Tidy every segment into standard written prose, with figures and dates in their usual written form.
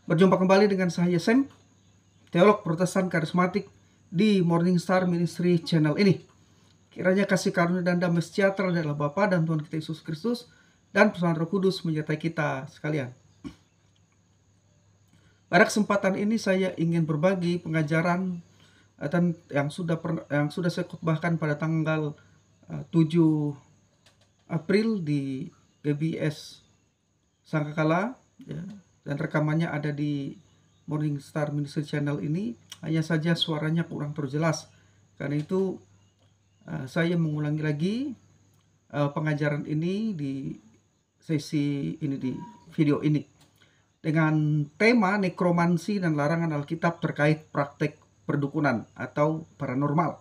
Berjumpa kembali dengan saya Sam, teolog Protestan karismatik di Morning Star Ministry channel ini. Kiranya kasih karunia dan damai sejahtera dari Allah Bapa dan Tuhan kita Yesus Kristus dan persekutuan Roh Kudus menyertai kita sekalian. Pada kesempatan ini saya ingin berbagi pengajaran yang sudah saya khotbahkan pada tanggal 7 April di PBS Sangkakala, ya, dan rekamannya ada di Morning Star Ministry channel ini. Hanya saja suaranya kurang terjelas. Karena itu saya mengulangi lagi pengajaran ini di sesi ini, di video ini, dengan tema nekromansi dan larangan Alkitab terkait praktek perdukunan atau paranormal.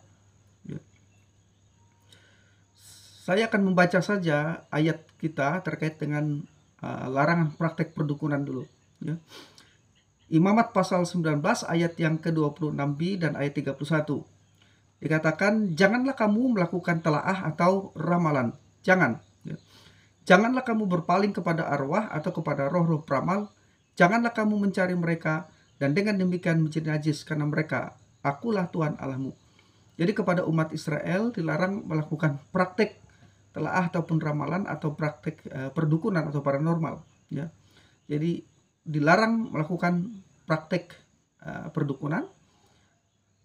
Saya akan membaca saja ayat kita terkait dengan larangan praktek perdukunan dulu, ya. Imamat pasal 19 ayat yang ke-26b dan ayat 31. Dikatakan, janganlah kamu melakukan telaah atau ramalan. Jangan. Ya. Janganlah kamu berpaling kepada arwah atau kepada roh-roh peramal. Janganlah kamu mencari mereka, dan dengan demikian menjadi najis karena mereka. Akulah Tuhan Allahmu. Jadi kepada umat Israel dilarang melakukan praktek telaah ataupun ramalan atau praktek perdukunan atau paranormal, ya. Jadi dilarang melakukan praktek perdukunan.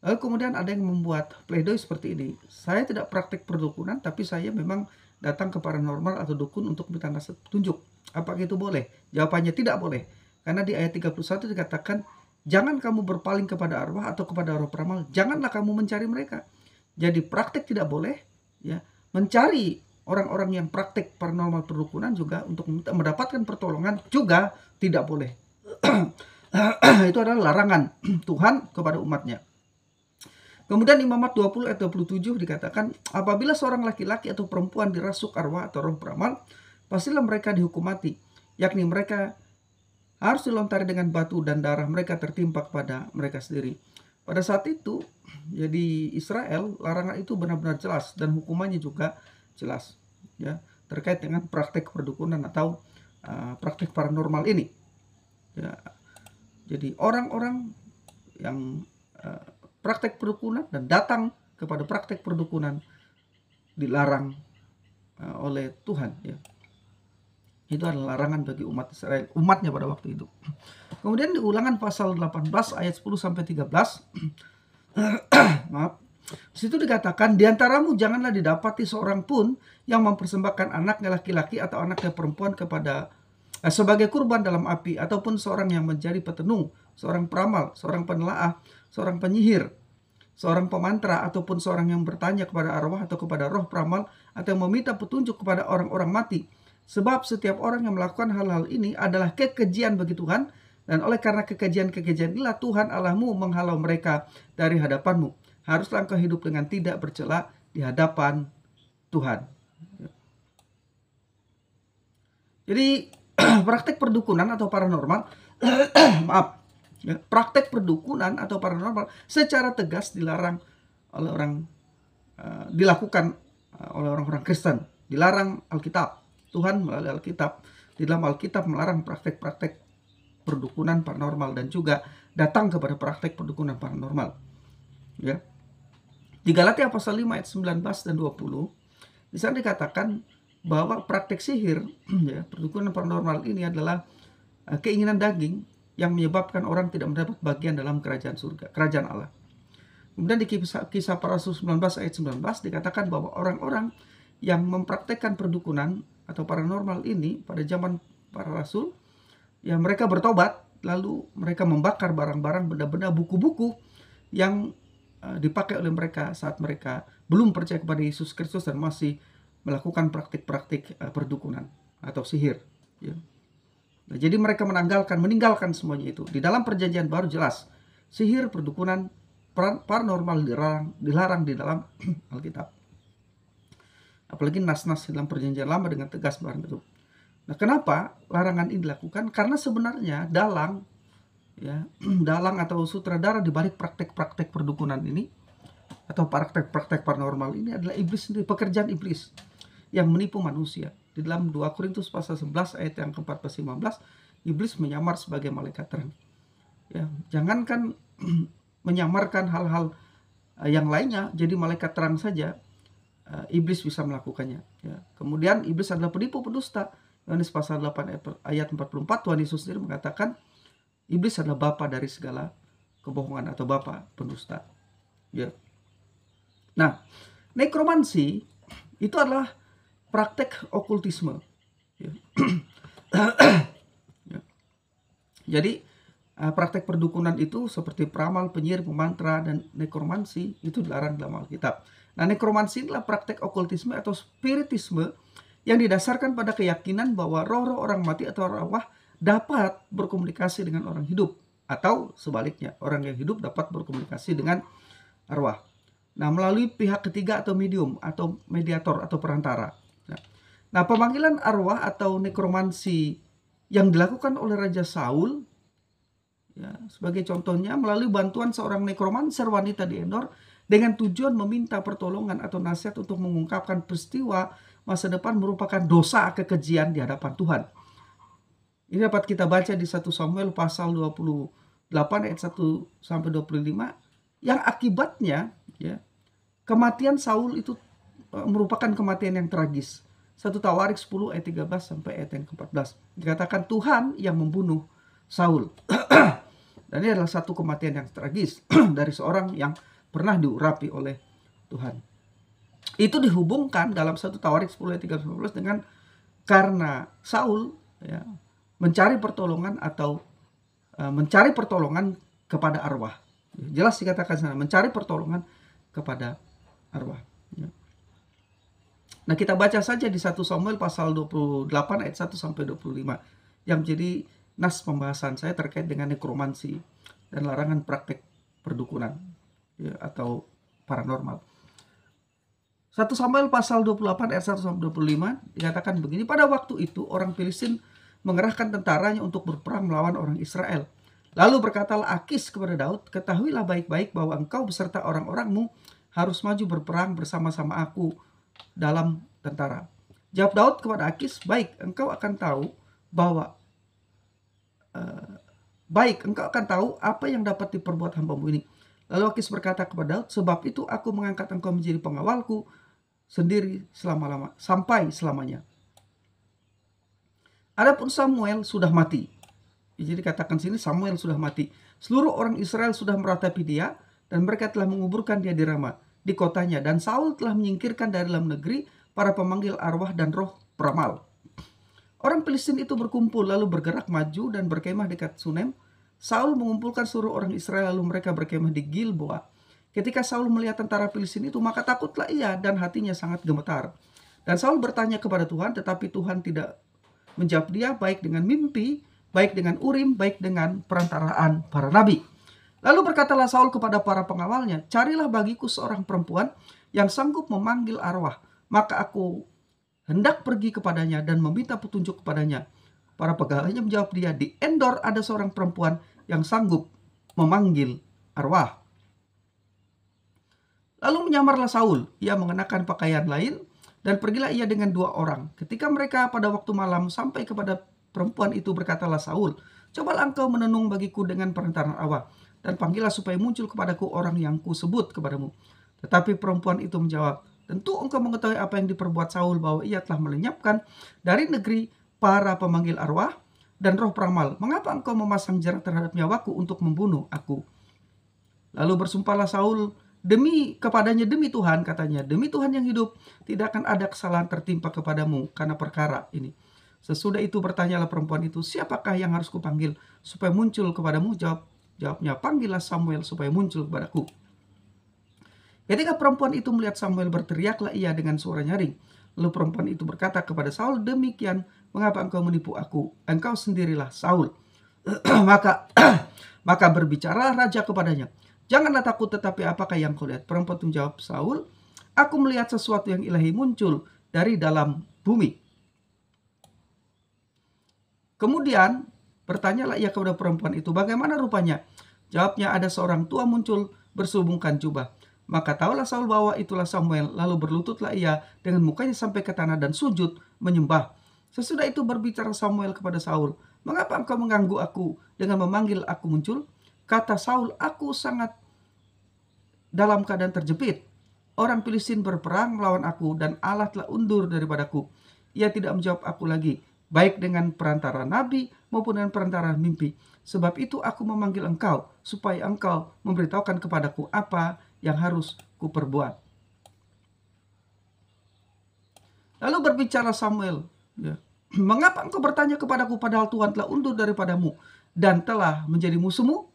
Lalu kemudian ada yang membuat pledoi seperti ini. Saya tidak praktek perdukunan, tapi saya memang datang ke paranormal atau dukun untuk minta nasihat petunjuk. Apakah itu boleh? Jawabannya tidak boleh. Karena di ayat 31 dikatakan, jangan kamu berpaling kepada arwah atau kepada roh peramal. Janganlah kamu mencari mereka. Jadi praktek tidak boleh, ya. Mencari orang-orang yang praktek paranormal perdukunan juga untuk mendapatkan pertolongan juga tidak boleh. Itu adalah larangan Tuhan kepada umatnya. Kemudian Imamat 20 ayat 27 dikatakan, apabila seorang laki-laki atau perempuan dirasuk arwah atau roh peramal, pastilah mereka dihukum mati, yakni mereka harus dilontari dengan batu dan darah mereka tertimpa kepada mereka sendiri. Pada saat itu, jadi Israel, larangan itu benar-benar jelas dan hukumannya juga jelas, ya, terkait dengan praktek perdukunan atau praktek paranormal ini, ya. Jadi orang-orang yang praktek perdukunan dan datang kepada praktek perdukunan dilarang oleh Tuhan, ya. Itu adalah larangan bagi umat Israel, umatnya pada waktu itu. Kemudian di Ulangan pasal 18 ayat 10 sampai 13. Maaf. Di situ dikatakan, di antaramu janganlah didapati seorang pun yang mempersembahkan anaknya laki-laki atau anaknya perempuan kepada sebagai kurban dalam api, ataupun seorang yang menjadi petenung, seorang peramal, seorang penelaah, seorang penyihir, seorang pemantra, ataupun seorang yang bertanya kepada arwah atau kepada roh peramal, atau yang meminta petunjuk kepada orang-orang mati. Sebab setiap orang yang melakukan hal-hal ini adalah kekejian bagi Tuhan, dan oleh karena kekejian-kekejian inilah Tuhan Allahmu menghalau mereka dari hadapanmu. Haruslah engkau hidup dengan tidak bercela di hadapan Tuhan. Jadi praktek perdukunan atau paranormal, maaf, ya, praktek perdukunan atau paranormal secara tegas dilarang oleh dilakukan oleh orang-orang Kristen. Dilarang Alkitab. Tuhan melalui Alkitab, di dalam Alkitab melarang praktek-praktek perdukunan paranormal dan juga datang kepada praktek perdukunan paranormal, ya. Di Galatia pasal 5 ayat 19 dan 20, di sana dikatakan bahwa praktek sihir, ya, perdukunan paranormal ini adalah keinginan daging yang menyebabkan orang tidak mendapat bagian dalam kerajaan surga, kerajaan Allah. Kemudian di kisah para rasul 19 ayat 19 dikatakan bahwa orang-orang yang mempraktekkan perdukunan atau paranormal ini pada zaman para rasul, ya, mereka bertobat, lalu mereka membakar barang-barang, benda-benda, buku-buku yang dipakai oleh mereka saat mereka belum percaya kepada Yesus Kristus dan masih melakukan praktik-praktik perdukunan atau sihir, ya. Nah, jadi mereka meninggalkan semuanya itu. Di dalam perjanjian baru jelas sihir, perdukunan, paranormal dilarang di dalam Alkitab. Apalagi nas-nas dalam perjanjian lama dengan tegas melarang itu. Nah, kenapa larangan ini dilakukan? Karena sebenarnya dalang, ya, dalang atau sutradara di balik praktek-praktek perdukunan ini atau praktek-praktek paranormal ini adalah iblis sendiri, pekerjaan iblis yang menipu manusia. Di dalam 2 Korintus pasal 11 ayat yang ke-14-15, iblis menyamar sebagai malaikat terang. Ya, jangankan menyamarkan hal-hal yang lainnya jadi malaikat terang saja, iblis bisa melakukannya. Ya. Kemudian iblis adalah penipu pendusta. Yohanes pasal 8 ayat 44, Tuhan Yesus sendiri mengatakan iblis adalah bapa dari segala kebohongan atau bapa pendusta. Ya. Nah, nekromansi itu adalah praktek okultisme. Ya. Ya. Jadi praktek perdukunan itu seperti peramal, penyihir, pemantra, dan nekromansi itu dilarang dalam Alkitab. Nah, nekromansi adalah praktek okultisme atau spiritisme yang didasarkan pada keyakinan bahwa roh-roh orang mati atau arwah dapat berkomunikasi dengan orang hidup, atau sebaliknya, orang yang hidup dapat berkomunikasi dengan arwah. Nah, melalui pihak ketiga atau medium atau mediator atau perantara. Nah, pemanggilan arwah atau nekromansi yang dilakukan oleh Raja Saul, ya, sebagai contohnya melalui bantuan seorang nekromanser wanita di Endor dengan tujuan meminta pertolongan atau nasihat untuk mengungkapkan peristiwa masa depan merupakan dosa kekejian di hadapan Tuhan. Ini dapat kita baca di 1 Samuel pasal 28 ayat 1 sampai 25 yang akibatnya, ya, kematian Saul itu merupakan kematian yang tragis. 1 Tawarik 10 ayat 13 sampai ayat yang ke-14. Dikatakan Tuhan yang membunuh Saul. Dan ini adalah satu kematian yang tragis dari seorang yang pernah diurapi oleh Tuhan. Itu dihubungkan dalam 1 Tawarik 10 ayat 13 dengan karena Saul, ya, mencari pertolongan atau mencari pertolongan kepada arwah. Jelas dikatakan sana, mencari pertolongan kepada arwah. Ya. Nah, kita baca saja di 1 Samuel pasal 28 ayat 1 sampai 25 yang menjadi nas pembahasan saya terkait dengan nekromansi dan larangan praktek perdukunan, ya, atau paranormal. 1 Samuel pasal 28 ayat 1 sampai 25 dikatakan begini, pada waktu itu orang Filistin mengerahkan tentaranya untuk berperang melawan orang Israel. Lalu berkatalah Akis kepada Daud, ketahuilah baik-baik bahwa engkau beserta orang-orangmu harus maju berperang bersama-sama aku dalam tentara. Jawab Daud kepada Akis, baik, engkau akan tahu apa yang dapat diperbuat hambamu ini. Lalu Akis berkata kepada Daud, sebab itu aku mengangkat engkau menjadi pengawalku sendiri sampai selamanya. Adapun Samuel sudah mati. Jadi katakan sini Samuel sudah mati. Seluruh orang Israel sudah meratapi dia dan mereka telah menguburkan dia di Rama, di kotanya, dan Saul telah menyingkirkan dari dalam negeri para pemanggil arwah dan roh peramal. Orang Filistin itu berkumpul lalu bergerak maju dan berkemah dekat Sunem. Saul mengumpulkan seluruh orang Israel lalu mereka berkemah di Gilboa. Ketika Saul melihat tentara Filistin itu, maka takutlah ia dan hatinya sangat gemetar. Dan Saul bertanya kepada Tuhan, tetapi Tuhan tidak menjawab dia, baik dengan mimpi, baik dengan urim, baik dengan perantaraan para nabi. Lalu berkatalah Saul kepada para pengawalnya, carilah bagiku seorang perempuan yang sanggup memanggil arwah, maka aku hendak pergi kepadanya dan meminta petunjuk kepadanya. Para pegawainya menjawab dia, di Endor ada seorang perempuan yang sanggup memanggil arwah. Lalu menyamarlah Saul, ia mengenakan pakaian lain, dan pergilah ia dengan 2 orang. Ketika mereka pada waktu malam sampai kepada perempuan itu, berkatalah Saul, cobalah engkau menenung bagiku dengan perantaraan arwah, dan panggillah supaya muncul kepadaku orang yang kusebut kepadamu. Tetapi perempuan itu menjawab, tentu engkau mengetahui apa yang diperbuat Saul, bahwa ia telah melenyapkan dari negeri para pemanggil arwah dan roh peramal. Mengapa engkau memasang jerat terhadap nyawaku untuk membunuh aku? Lalu bersumpahlah Saul kepadanya, demi Tuhan, katanya, demi Tuhan yang hidup, tidak akan ada kesalahan tertimpa kepadamu karena perkara ini. Sesudah itu bertanyalah perempuan itu, siapakah yang harus kupanggil supaya muncul kepadamu? Jawabnya, panggillah Samuel supaya muncul kepadaku. Ketika perempuan itu melihat Samuel, berteriaklah ia dengan suara nyaring. Lalu perempuan itu berkata kepada Saul, demikian mengapa engkau menipu aku? Engkau sendirilah Saul. maka berbicara raja kepadanya, janganlah takut, tetapi apakah yang kau lihat? Perempuan itu menjawab Saul, aku melihat sesuatu yang ilahi muncul dari dalam bumi. Kemudian bertanyalah ia kepada perempuan itu, bagaimana rupanya? Jawabnya, ada seorang tua muncul berselubungkan jubah. Maka tahulah Saul bahwa itulah Samuel, lalu berlututlah ia dengan mukanya sampai ke tanah dan sujud menyembah. Sesudah itu berbicara Samuel kepada Saul, mengapa engkau mengganggu aku dengan memanggil aku muncul? Kata Saul, aku sangat dalam keadaan terjepit. Orang Filistin berperang melawan aku dan Allah telah undur daripadaku. Ia tidak menjawab aku lagi, baik dengan perantara nabi maupun dengan perantara mimpi. Sebab itu aku memanggil engkau, supaya engkau memberitahukan kepadaku apa yang harus kuperbuat. Lalu berbicara Samuel, ya, mengapa engkau bertanya kepadaku padahal Tuhan telah undur daripadamu dan telah menjadi musuhmu?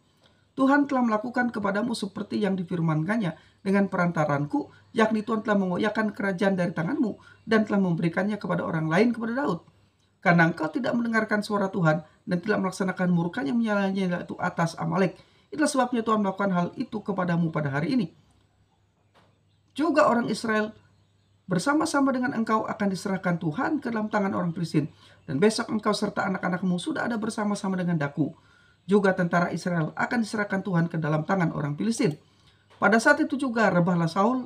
Tuhan telah melakukan kepadamu seperti yang difirmankannya dengan perantaranku, yakni Tuhan telah mengoyakkan kerajaan dari tanganmu dan telah memberikannya kepada orang lain, kepada Daud. Karena engkau tidak mendengarkan suara Tuhan dan tidak melaksanakan murkanya menyala-nyala itu atas Amalek. Itulah sebabnya Tuhan melakukan hal itu kepadamu pada hari ini. Juga orang Israel bersama-sama dengan engkau akan diserahkan Tuhan ke dalam tangan orang Filistin. Dan besok engkau serta anak-anakmu sudah ada bersama-sama dengan daku. Juga tentara Israel akan diserahkan Tuhan ke dalam tangan orang Filistin. Pada saat itu juga rebahlah Saul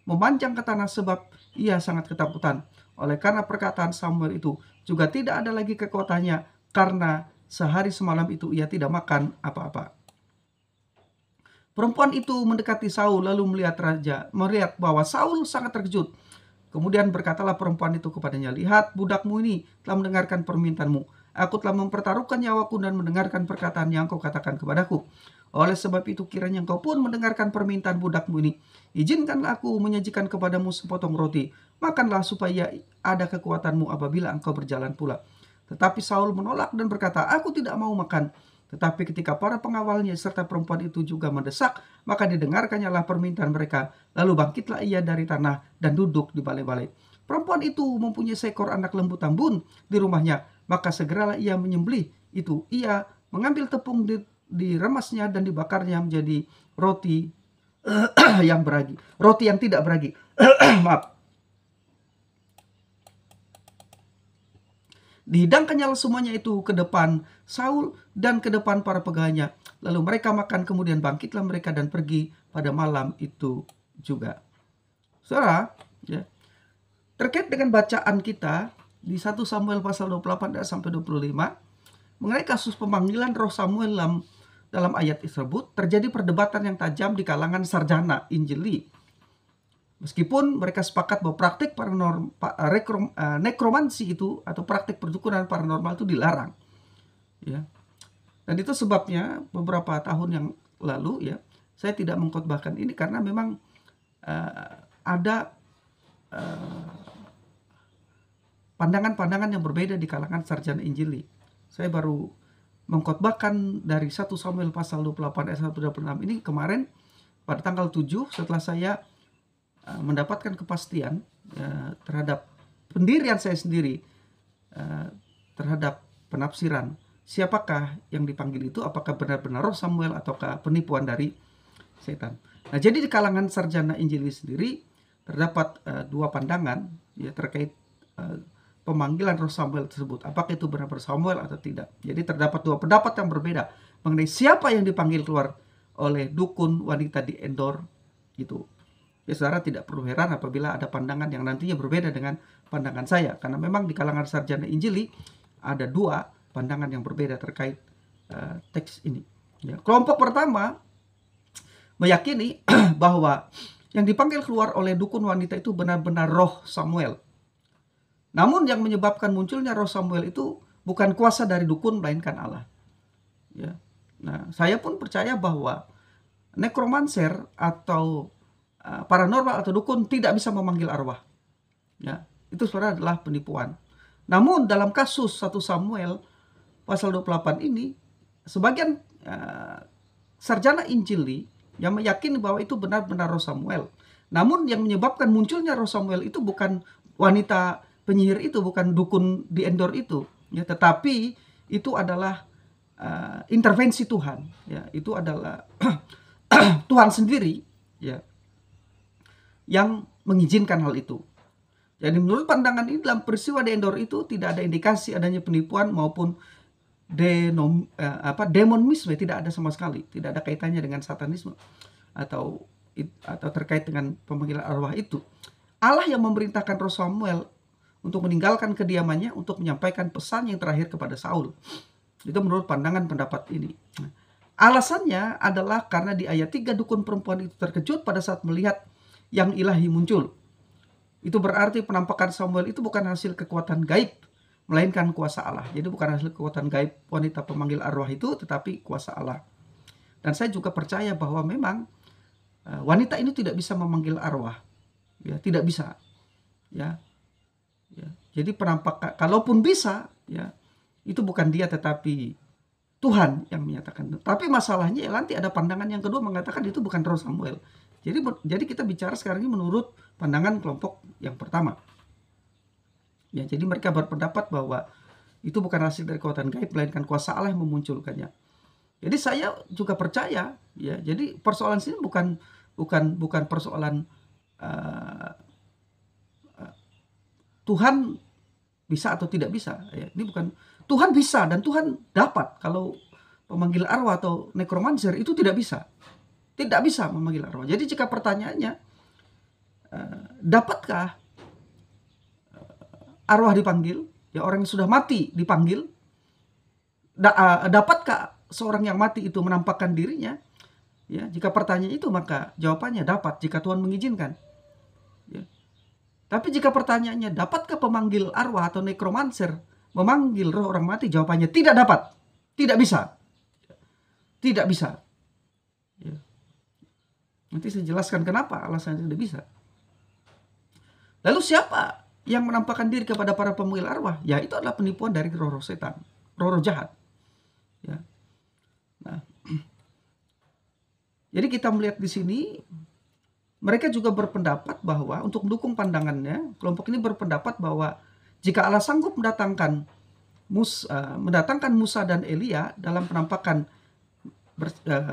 memanjang ke tanah sebab ia sangat ketakutan. Oleh karena perkataan Samuel itu juga tidak ada lagi kekuatannya karena sehari semalam itu ia tidak makan apa-apa. Perempuan itu mendekati Saul lalu melihat bahwa Saul sangat terkejut. Kemudian berkatalah perempuan itu kepadanya, lihat budakmu ini telah mendengarkan permintaanmu. Aku telah mempertaruhkan nyawaku dan mendengarkan perkataan yang kau katakan kepadaku. Oleh sebab itu kiranya engkau pun mendengarkan permintaan budakmu ini. Izinkanlah aku menyajikan kepadamu sepotong roti. Makanlah supaya ada kekuatanmu apabila engkau berjalan pula. Tetapi Saul menolak dan berkata, aku tidak mau makan. Tetapi ketika para pengawalnya serta perempuan itu juga mendesak, maka didengarkannya lah permintaan mereka. Lalu bangkitlah ia dari tanah dan duduk di balai-balai. Perempuan itu mempunyai seekor anak lembu tambun di rumahnya. Maka segeralah ia menyembelih itu. Ia mengambil tepung diremasnya dan dibakarnya menjadi roti yang beragi. Roti yang tidak beragi. Maaf. Dihidangkannya semuanya itu ke depan Saul dan ke depan para pegawainya. Lalu mereka makan, kemudian bangkitlah mereka dan pergi pada malam itu juga. Saudara, ya, terkait dengan bacaan kita di 1 Samuel pasal 28 sampai 25 mengenai kasus pemanggilan roh Samuel dalam ayat tersebut, terjadi perdebatan yang tajam di kalangan sarjana Injili. Meskipun mereka sepakat bahwa praktik nekromansi itu atau praktik perdukunan paranormal itu dilarang, ya. Dan itu sebabnya beberapa tahun yang lalu, ya, saya tidak mengkhotbahkan ini karena memang ada pandangan-pandangan yang berbeda di kalangan sarjana Injili. Saya baru mengkhotbahkan dari 1 Samuel pasal 28 ayat 1-26 ini kemarin pada tanggal 7 setelah saya mendapatkan kepastian terhadap pendirian saya sendiri terhadap penafsiran siapakah yang dipanggil itu, apakah benar-benar roh Samuel ataukah penipuan dari setan. Nah, jadi di kalangan sarjana Injili sendiri terdapat dua pandangan, ya, terkait pemanggilan roh Samuel tersebut. Apakah itu benar-benar Samuel atau tidak. Jadi terdapat dua pendapat yang berbeda mengenai siapa yang dipanggil keluar oleh dukun wanita di Endor gitu. Ya, saudara tidak perlu heran apabila ada pandangan yang nantinya berbeda dengan pandangan saya. Karena memang di kalangan sarjana Injili ada dua pandangan yang berbeda terkait teks ini. Ya, kelompok pertama meyakini bahwa yang dipanggil keluar oleh dukun wanita itu benar-benar roh Samuel. Namun yang menyebabkan munculnya roh Samuel itu bukan kuasa dari dukun melainkan Allah. Ya. Nah, saya pun percaya bahwa nekromancer atau paranormal atau dukun tidak bisa memanggil arwah. Ya, itu sebenarnya adalah penipuan. Namun dalam kasus 1 Samuel pasal 28 ini, sebagian sarjana Injili yang meyakini bahwa itu benar-benar roh Samuel. Namun yang menyebabkan munculnya roh Samuel itu bukan wanita penyihir itu, bukan dukun di Endor itu, ya, tetapi itu adalah intervensi Tuhan, ya, itu adalah Tuhan sendiri, ya, yang mengizinkan hal itu. Jadi menurut pandangan ini dalam peristiwa di Endor itu tidak ada indikasi adanya penipuan maupun demonisme, tidak ada sama sekali, tidak ada kaitannya dengan satanisme atau terkait dengan pemanggilan arwah itu. Allah yang memerintahkan roh Samuel untuk meninggalkan kediamannya untuk menyampaikan pesan yang terakhir kepada Saul. Itu menurut pandangan pendapat ini. Alasannya adalah karena di ayat 3 dukun perempuan itu terkejut pada saat melihat yang ilahi muncul. Itu berarti penampakan Samuel itu bukan hasil kekuatan gaib, melainkan kuasa Allah. Jadi bukan hasil kekuatan gaib wanita pemanggil arwah itu, tetapi kuasa Allah. Dan saya juga percaya bahwa memang wanita ini tidak bisa memanggil arwah, ya, tidak bisa, ya. Jadi penampakan, kalaupun bisa, ya, itu bukan dia tetapi Tuhan yang menyatakan. Tapi masalahnya nanti ada pandangan yang kedua mengatakan itu bukan roh Samuel. Jadi kita bicara sekarang ini menurut pandangan kelompok yang pertama. Ya, jadi mereka berpendapat bahwa itu bukan hasil dari kekuatan gaib, melainkan kuasa Allah yang memunculkannya. Jadi saya juga percaya, ya. Jadi persoalan sini bukan persoalan Tuhan bisa atau tidak bisa. Ya, ini bukan, Tuhan bisa dan Tuhan dapat. Kalau pemanggil arwah atau nekromancer itu tidak bisa. Tidak bisa memanggil arwah. Jadi jika pertanyaannya, dapatkah arwah dipanggil? Ya, orang yang sudah mati dipanggil. Dapatkah seorang yang mati itu menampakkan dirinya? Ya, jika pertanyaan itu maka jawabannya dapat jika Tuhan mengizinkan. Ya. Tapi jika pertanyaannya dapatkah pemanggil arwah atau nekromancer memanggil roh orang mati? Jawabannya tidak dapat. Tidak bisa. Tidak bisa. Ya. Nanti saya jelaskan kenapa alasannya tidak bisa. Lalu siapa yang menampakkan diri kepada para pemanggil arwah? Ya, itu adalah penipuan dari roh-roh setan, roh-roh jahat. Ya. Nah, jadi kita melihat di sini, mereka juga berpendapat bahwa untuk mendukung pandangannya, kelompok ini berpendapat bahwa jika Allah sanggup mendatangkan Musa dan Elia dalam penampakan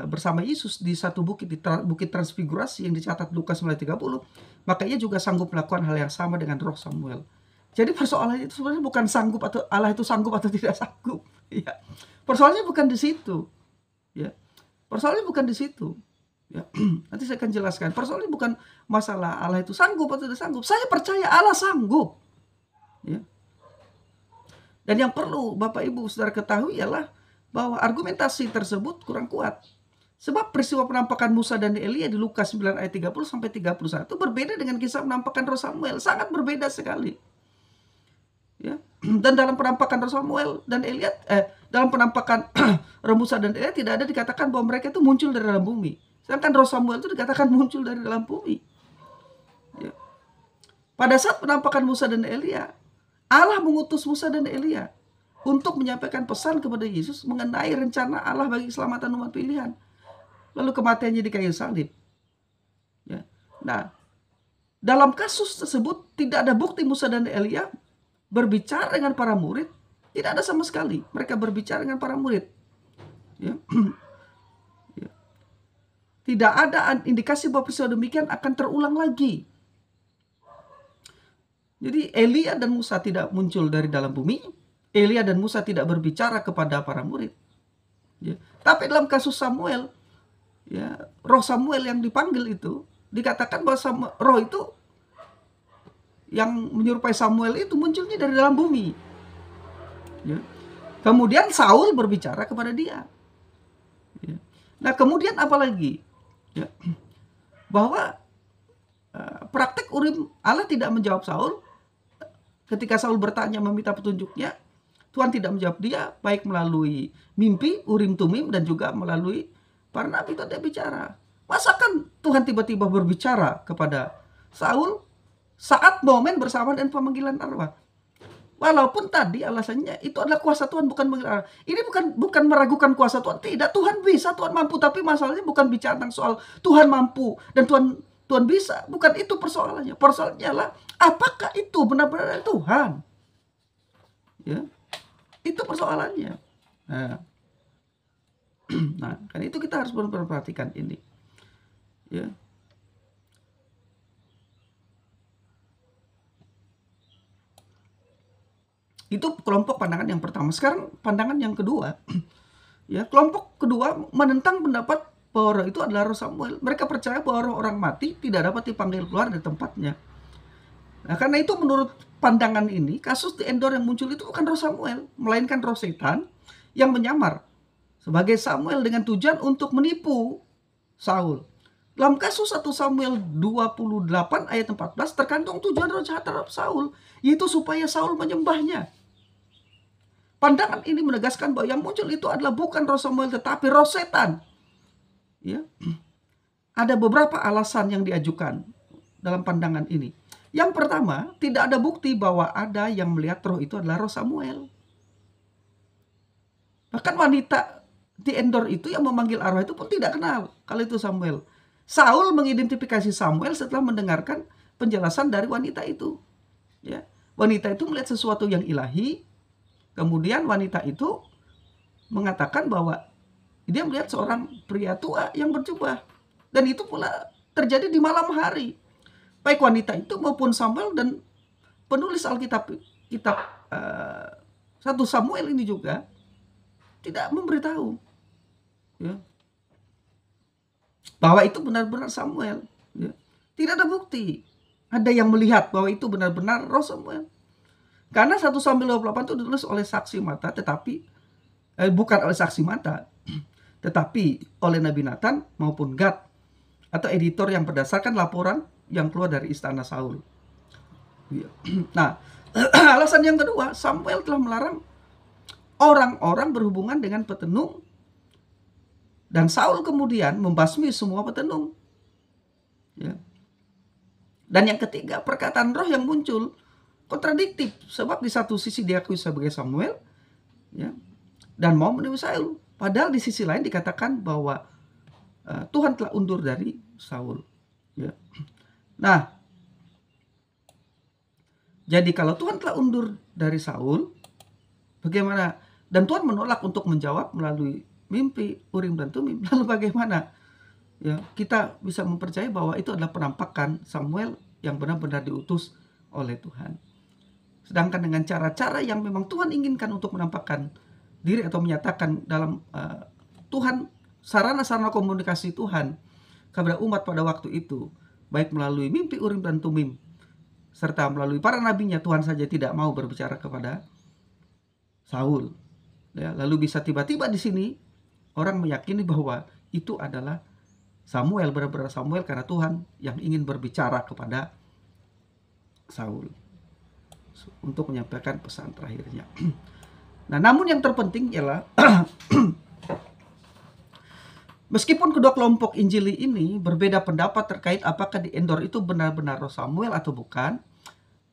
bersama Yesus di satu bukit, di bukit transfigurasi yang dicatat Lukas 9:30, maka ia juga sanggup melakukan hal yang sama dengan roh Samuel. Jadi persoalannya itu sebenarnya bukan sanggup atau Allah itu sanggup atau tidak sanggup. Ya. Persoalannya bukan di situ. Ya. Persoalannya bukan di situ. Ya. Nanti saya akan jelaskan. Persoalannya bukan masalah Allah itu sanggup atau tidak sanggup. Saya percaya Allah sanggup. Ya. Dan yang perlu Bapak Ibu Saudara ketahui ialah bahwa argumentasi tersebut kurang kuat. Sebab peristiwa penampakan Musa dan Elia di Lukas 9 ayat 30 sampai 31 berbeda dengan kisah penampakan roh Samuel. Sangat berbeda sekali. Ya. Dan dalam penampakan roh Samuel dan Elia, dalam penampakan roh Musa dan Elia tidak ada dikatakan bahwa mereka itu muncul dari dalam bumi. Sedangkan roh Samuel itu dikatakan muncul dari dalam bumi. Ya. Pada saat penampakan Musa dan Elia, Allah mengutus Musa dan Elia untuk menyampaikan pesan kepada Yesus mengenai rencana Allah bagi keselamatan umat pilihan. Lalu kematiannya di kayu salib. Ya. Nah, dalam kasus tersebut tidak ada bukti Musa dan Elia berbicara dengan para murid. Tidak ada sama sekali. Mereka berbicara dengan para murid. Ya. Ya. Tidak ada indikasi bahwa peristiwa demikian akan terulang lagi. Jadi Elia dan Musa tidak muncul dari dalam bumi. Elia dan Musa tidak berbicara kepada para murid. Ya. Tapi dalam kasus Samuel, ya, roh Samuel yang dipanggil itu, dikatakan bahwa roh itu yang menyerupai Samuel itu munculnya dari dalam bumi. Ya. Kemudian Saul berbicara kepada dia. Ya. Nah, kemudian apa lagi? Ya. Bahwa praktek Urim, Allah tidak menjawab Saul. Ketika Saul bertanya meminta petunjuknya, Tuhan tidak menjawab dia, baik melalui mimpi, Urim Tumim, dan juga melalui para nabi tidak bicara. Masakan Tuhan tiba-tiba berbicara kepada Saul saat momen bersamaan dan pemanggilan arwah? Walaupun tadi alasannya itu adalah kuasa Tuhan, bukan pemanggilan arwah. Ini bukan meragukan kuasa Tuhan. Tidak, Tuhan bisa, Tuhan mampu. Tapi masalahnya bukan bicara tentang soal Tuhan mampu dan Tuhan bisa. Bukan itu persoalannya. Persoalannya adalah apakah itu benar-benar Tuhan? Ya. Itu persoalannya. Nah, kan itu kita harus memperhatikan ini. Ya. Itu kelompok pandangan yang pertama. Sekarang pandangan yang kedua. Ya, kelompok kedua menentang pendapat bahwa roh itu adalah roh Samuel. Mereka percaya bahwa roh orang mati tidak dapat dipanggil keluar dari tempatnya. Nah, karena itu menurut pandangan ini, kasus di Endor yang muncul itu bukan roh Samuel, melainkan roh setan yang menyamar sebagai Samuel dengan tujuan untuk menipu Saul. Dalam kasus 1 Samuel 28 ayat 14 terkandung tujuan roh jahat terhadap Saul, yaitu supaya Saul menyembahnya. Pandangan ini menegaskan bahwa yang muncul itu adalah bukan roh Samuel tetapi roh setan. Ya. Ada beberapa alasan yang diajukan dalam pandangan ini. Yang pertama, tidak ada bukti bahwa ada yang melihat roh itu adalah roh Samuel. Bahkan wanita di Endor itu yang memanggil arwah itu pun tidak kenal kalau itu Samuel. Saul mengidentifikasi Samuel setelah mendengarkan penjelasan dari wanita itu. Ya. Wanita itu melihat sesuatu yang ilahi. Kemudian wanita itu mengatakan bahwa dia melihat seorang pria tua yang berjubah. Dan itu pula terjadi di malam hari. Baik wanita itu maupun Samuel dan penulis Alkitab kitab 1 Samuel ini juga tidak memberitahu ya, bahwa itu benar-benar Samuel. Ya. Tidak ada bukti. Ada yang melihat bahwa itu benar-benar roh Samuel. Karena 1 Samuel 28 itu ditulis oleh saksi mata, tetapi bukan oleh saksi mata, tetapi oleh Nabi Nathan maupun Gad atau editor yang berdasarkan laporan yang keluar dari istana Saul. Nah, alasan yang kedua, Samuel telah melarang orang-orang berhubungan dengan petenung, dan Saul kemudian membasmi semua petenung. Ya. Dan yang ketiga, perkataan roh yang muncul kontradiktif, sebab di satu sisi diakui sebagai Samuel, ya, dan mau menipu Saul. Padahal di sisi lain dikatakan bahwa Tuhan telah undur dari Saul. Ya. Nah, jadi kalau Tuhan telah undur dari Saul, bagaimana? Dan Tuhan menolak untuk menjawab melalui mimpi, Urim dan Tumim. Lalu bagaimana? Ya, kita bisa mempercayai bahwa itu adalah penampakan Samuel yang benar-benar diutus oleh Tuhan. Sedangkan dengan cara-cara yang memang Tuhan inginkan untuk menampakkan diri atau menyatakan dalam Tuhan, sarana-sarana komunikasi Tuhan kepada umat pada waktu itu, baik melalui mimpi Urim dan Tumim, serta melalui para nabinya, Tuhan saja tidak mau berbicara kepada Saul. Ya, lalu bisa tiba-tiba di sini orang meyakini bahwa itu adalah Samuel, benar-benar Samuel, karena Tuhan yang ingin berbicara kepada Saul untuk menyampaikan pesan terakhirnya. Nah, namun yang terpenting ialah meskipun kedua kelompok Injili ini berbeda pendapat terkait apakah di Endor itu benar-benar roh Samuel atau bukan,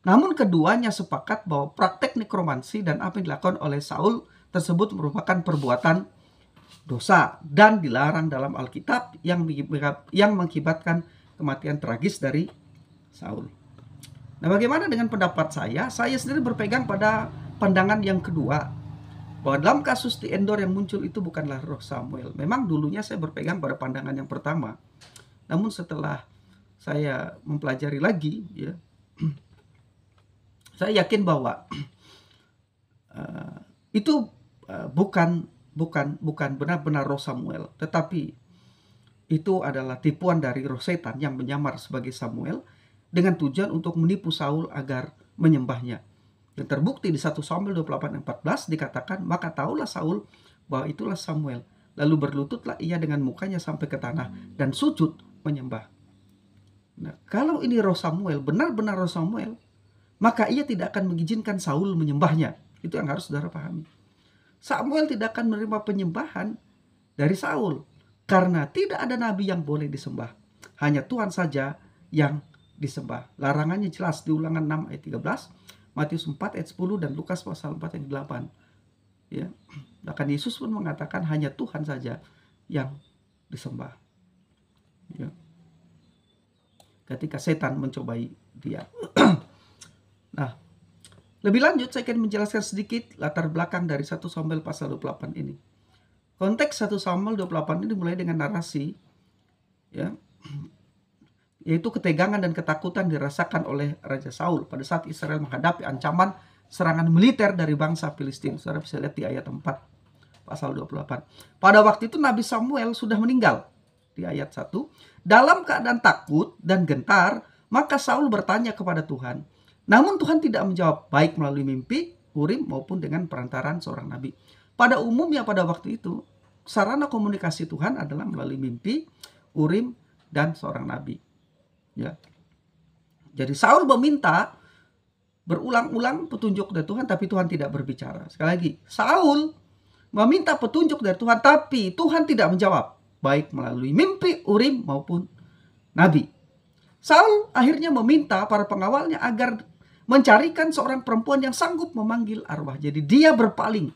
namun keduanya sepakat bahwa praktek nekromansi dan apa yang dilakukan oleh Saul tersebut merupakan perbuatan dosa dan dilarang dalam Alkitab yang mengakibatkan kematian tragis dari Saul. Nah, bagaimana dengan pendapat saya? Saya sendiri berpegang pada pandangan yang kedua, bahwa dalam kasus di Endor yang muncul itu bukanlah roh Samuel. Memang dulunya saya berpegang pada pandangan yang pertama, namun setelah saya mempelajari lagi, ya, saya yakin bahwa itu bukan benar-benar roh Samuel, tetapi itu adalah tipuan dari roh setan yang menyamar sebagai Samuel dengan tujuan untuk menipu Saul agar menyembahnya. Dan terbukti di 1 Samuel 28:14 dikatakan, maka tahulah Saul bahwa itulah Samuel. Lalu berlututlah ia dengan mukanya sampai ke tanah dan sujud menyembah. Nah, kalau ini roh Samuel, benar-benar roh Samuel, maka ia tidak akan mengizinkan Saul menyembahnya. Itu yang harus saudara pahami. Samuel tidak akan menerima penyembahan dari Saul, karena tidak ada nabi yang boleh disembah. Hanya Tuhan saja yang disembah. Larangannya jelas di Ulangan 6 ayat 13, Matius 4 ayat 10, dan Lukas pasal 4 ayat 8. Ya. Bahkan Yesus pun mengatakan hanya Tuhan saja yang disembah. Ya. Ketika setan mencobai dia. Nah, lebih lanjut saya akan menjelaskan sedikit latar belakang dari 1 Samuel pasal 28 ini. Konteks 1 Samuel 28 ini mulai dengan narasi, ya, yaitu ketegangan dan ketakutan dirasakan oleh Raja Saul pada saat Israel menghadapi ancaman serangan militer dari bangsa Filistin. Saudara bisa lihat di ayat 4 pasal 28. Pada waktu itu Nabi Samuel sudah meninggal. Di ayat 1, dalam keadaan takut dan gentar, maka Saul bertanya kepada Tuhan. Namun Tuhan tidak menjawab, baik melalui mimpi, Urim, maupun dengan perantaraan seorang nabi. Pada umumnya pada waktu itu, sarana komunikasi Tuhan adalah melalui mimpi, Urim, dan seorang nabi. Ya. Jadi Saul meminta berulang-ulang petunjuk dari Tuhan, tapi Tuhan tidak berbicara. Sekali lagi, Saul meminta petunjuk dari Tuhan, tapi Tuhan tidak menjawab, baik melalui mimpi, Urim, maupun nabi. Saul akhirnya meminta para pengawalnya agar mencarikan seorang perempuan yang sanggup memanggil arwah. Jadi dia berpaling.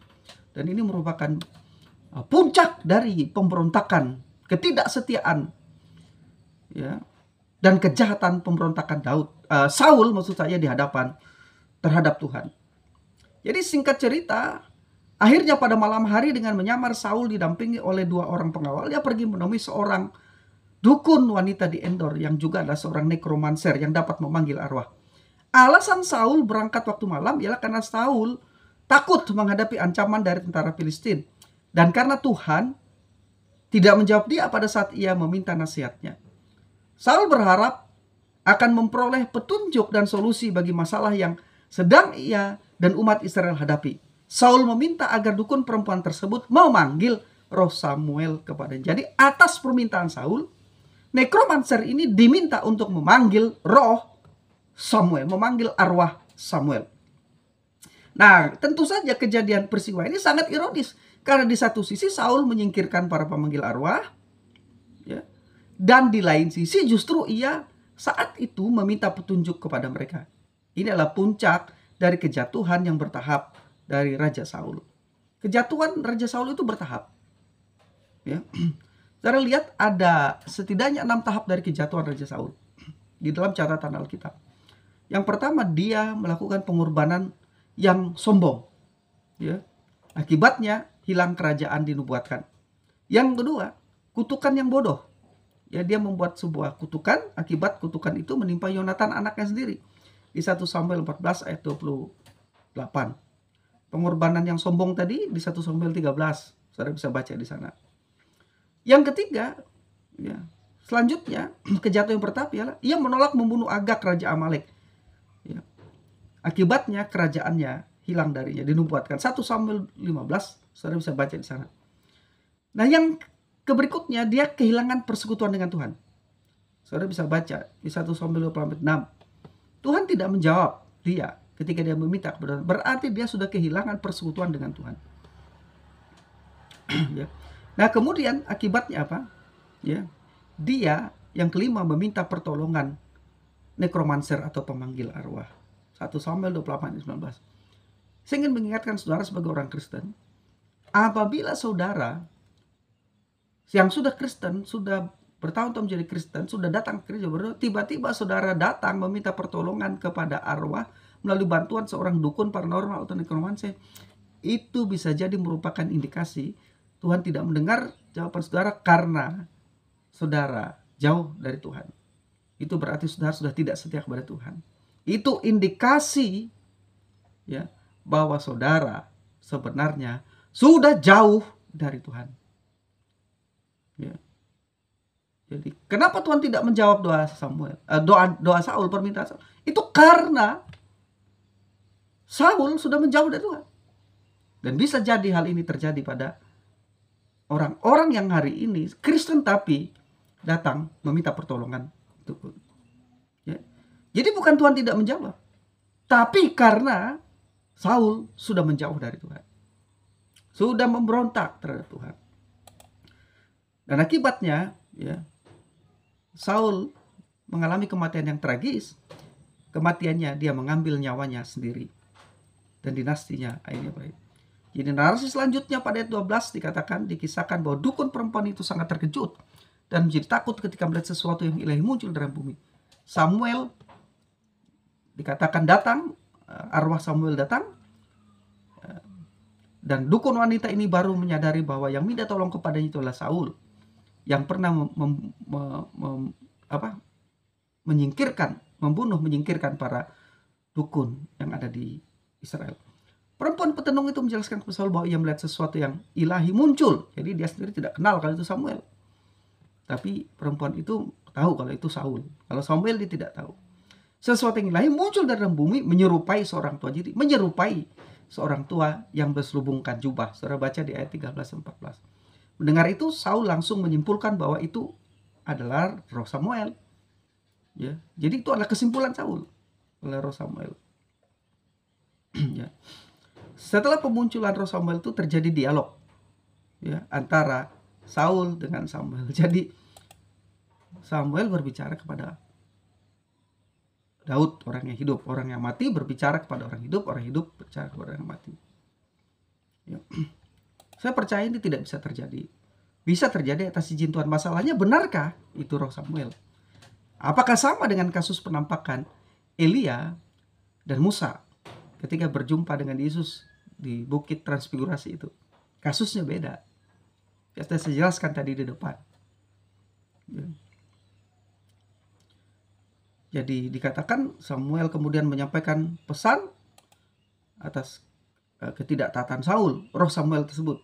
Dan ini merupakan puncak dari pemberontakan, ketidaksetiaan, ya, dan kejahatan pemberontakan Saul maksud saya di hadapan terhadap Tuhan. Jadi singkat cerita, akhirnya pada malam hari dengan menyamar Saul didampingi oleh 2 orang pengawal, dia pergi menemui seorang dukun wanita di Endor yang juga adalah seorang nekromanser yang dapat memanggil arwah. Alasan Saul berangkat waktu malam ialah karena Saul takut menghadapi ancaman dari tentara Filistin. Dan karena Tuhan tidak menjawab dia pada saat ia meminta nasihatnya. Saul berharap akan memperoleh petunjuk dan solusi bagi masalah yang sedang ia dan umat Israel hadapi. Saul meminta agar dukun perempuan tersebut memanggil roh Samuel kepadanya. Jadi atas permintaan Saul, nekromanser ini diminta untuk memanggil roh Samuel, memanggil arwah Samuel. Nah, tentu saja kejadian peristiwa ini sangat ironis. Karena di satu sisi Saul menyingkirkan para pemanggil arwah, ya, dan di lain sisi justru ia saat itu meminta petunjuk kepada mereka. Ini adalah puncak dari kejatuhan yang bertahap dari Raja Saul. Kejatuhan Raja Saul itu bertahap. Ya. Saudara lihat ada setidaknya 6 tahap dari kejatuhan Raja Saul di dalam catatan Alkitab. Yang pertama, dia melakukan pengorbanan yang sombong. Ya. Akibatnya hilang kerajaan dinubuatkan. Yang kedua, kutukan yang bodoh. Ya, dia membuat sebuah kutukan, akibat kutukan itu menimpa Yonatan anaknya sendiri. Di 1 Samuel 14 ayat 28. Pengorbanan yang sombong tadi di 1 Samuel 13. Saudara bisa baca di sana. Yang ketiga, ya, selanjutnya kejatuhan yang pertama ialah ia menolak membunuh Agag raja Amalek. Ya. Akibatnya kerajaannya hilang darinya, dinubuatkan. 1 Samuel 15, saudara bisa baca di sana. Nah, yang berikutnya dia kehilangan persekutuan dengan Tuhan. Saudara bisa baca di 1 Samuel 26. Tuhan tidak menjawab dia ketika dia meminta kepada Tuhan. Berarti dia sudah kehilangan persekutuan dengan Tuhan. Ya. Nah, kemudian akibatnya apa? Ya. Dia yang kelima meminta pertolongan nekromanser atau pemanggil arwah. 1 Samuel 28 ayat 19. Saya ingin mengingatkan saudara sebagai orang Kristen, apabila saudara yang sudah Kristen, sudah bertahun-tahun menjadi Kristen, sudah datang ke gereja, tiba-tiba saudara datang meminta pertolongan kepada arwah melalui bantuan seorang dukun paranormal atau nekromanser, itu bisa jadi merupakan indikasi Tuhan tidak mendengar jawaban saudara karena saudara jauh dari Tuhan. Itu berarti saudara sudah tidak setia kepada Tuhan. Itu indikasi, ya, bahwa saudara sebenarnya sudah jauh dari Tuhan. Ya. Jadi kenapa Tuhan tidak menjawab doa Saul, permintaan Saul? Itu karena Saul sudah menjauh dari Tuhan. Dan bisa jadi hal ini terjadi pada orang-orang yang hari ini Kristen tapi datang meminta pertolongan dukun. Ya. Jadi bukan Tuhan tidak menjawab, tapi karena Saul sudah menjauh dari Tuhan, sudah memberontak terhadap Tuhan. Dan akibatnya, ya, Saul mengalami kematian yang tragis. Kematiannya dia mengambil nyawanya sendiri. Dan dinastinya akhirnya baik. Jadi narasi selanjutnya pada ayat 12 dikisahkan bahwa dukun perempuan itu sangat terkejut dan menjadi takut ketika melihat sesuatu yang ilahi muncul dalam bumi. Samuel dikatakan datang, arwah Samuel datang, dan dukun wanita ini baru menyadari bahwa yang minta tolong kepadanya itu adalah Saul, yang pernah menyingkirkan para dukun yang ada di Israel. Perempuan petenung itu menjelaskan kepada Saul bahwa ia melihat sesuatu yang ilahi muncul. Jadi dia sendiri tidak kenal kalau itu Samuel. Tapi perempuan itu tahu kalau itu Saul. Kalau Samuel dia tidak tahu. Sesuatu yang ilahi muncul dari dalam bumi menyerupai seorang tua. Jadi menyerupai seorang tua yang berselubungkan jubah. Saudara baca di ayat 13-14. Mendengar itu Saul langsung menyimpulkan bahwa itu adalah roh Samuel. Ya, jadi itu adalah kesimpulan Saul oleh roh Samuel. Ya. Setelah pemunculan roh Samuel itu terjadi dialog, ya, antara Saul dengan Samuel. Jadi Samuel berbicara kepada Daud, orang yang hidup. Orang yang mati berbicara kepada orang hidup berbicara kepada orang yang mati. Ya. Saya percaya ini tidak bisa terjadi. Bisa terjadi atas izin Tuhan. Masalahnya, benarkah itu roh Samuel? Apakah sama dengan kasus penampakan Elia dan Musa ketika berjumpa dengan Yesus di Bukit Transfigurasi itu? Kasusnya beda. Ya, saya jelaskan tadi di depan. Ya. Jadi dikatakan Samuel kemudian menyampaikan pesan atas ketidaktaatan Saul, roh Samuel tersebut.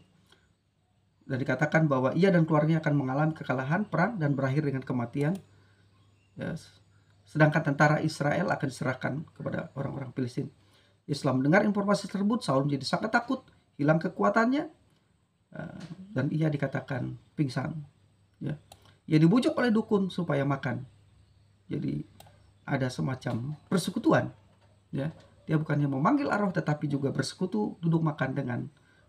Dan dikatakan bahwa ia dan keluarganya akan mengalami kekalahan perang dan berakhir dengan kematian. Ya, sedangkan tentara Israel akan diserahkan kepada orang-orang Filistin. Setelah mendengar informasi tersebut, Saul menjadi sangat takut, hilang kekuatannya, dan ia dikatakan pingsan. Ya. Ia dibujuk oleh dukun supaya makan. Jadi ada semacam persekutuan. Ya. Dia bukannya memanggil arwah, tetapi juga bersekutu, duduk makan dengan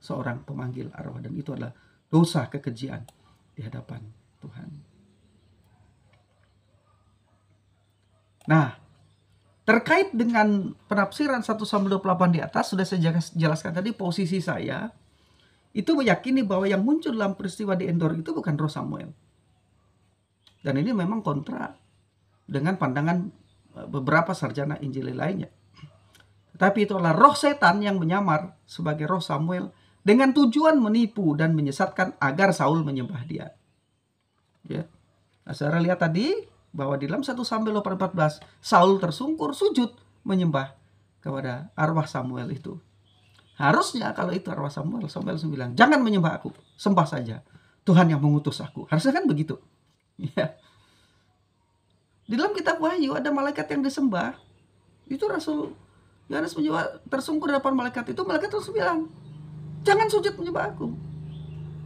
seorang pemanggil arwah. Dan itu adalah dosa kekejian di hadapan Tuhan. Nah, terkait dengan penafsiran 1 Samuel 28 di atas, sudah saya jelaskan tadi, posisi saya itu meyakini bahwa yang muncul dalam peristiwa di Endor itu bukan roh Samuel. Dan ini memang kontra dengan pandangan beberapa sarjana Injil lainnya. Tetapi itu adalah roh setan yang menyamar sebagai roh Samuel dengan tujuan menipu dan menyesatkan agar Saul menyembah dia. Ya. Nah, saudara lihat tadi bahwa di dalam 1 Samuel 14 Saul tersungkur sujud menyembah kepada arwah Samuel itu. Harusnya kalau itu arwah Samuel bilang, jangan menyembah aku, sembah saja Tuhan yang mengutus aku. Harusnya kan begitu. Ya. Di dalam kitab Wahyu ada malaikat yang disembah. Itu Rasul Yohanes tersungkur di depan malaikat itu. Malaikat terus bilang, jangan sujud menyembah aku.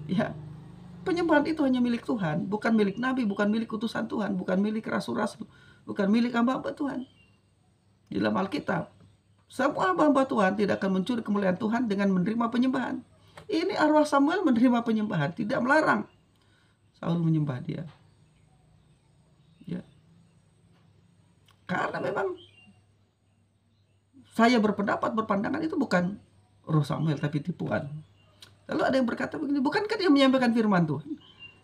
Ya, penyembahan itu hanya milik Tuhan, bukan milik nabi, bukan milik utusan Tuhan, bukan milik rasul-rasul, bukan milik hamba-hamba Tuhan. Di dalam Alkitab, semua hamba-hamba Tuhan tidak akan mencuri kemuliaan Tuhan dengan menerima penyembahan. Ini arwah Samuel menerima penyembahan, tidak melarang Saul menyembah dia. Ya. Karena memang saya berpandangan itu bukan roh Samuel, tapi tipuan. Lalu ada yang berkata begini, bukankah dia menyampaikan firman Tuhan?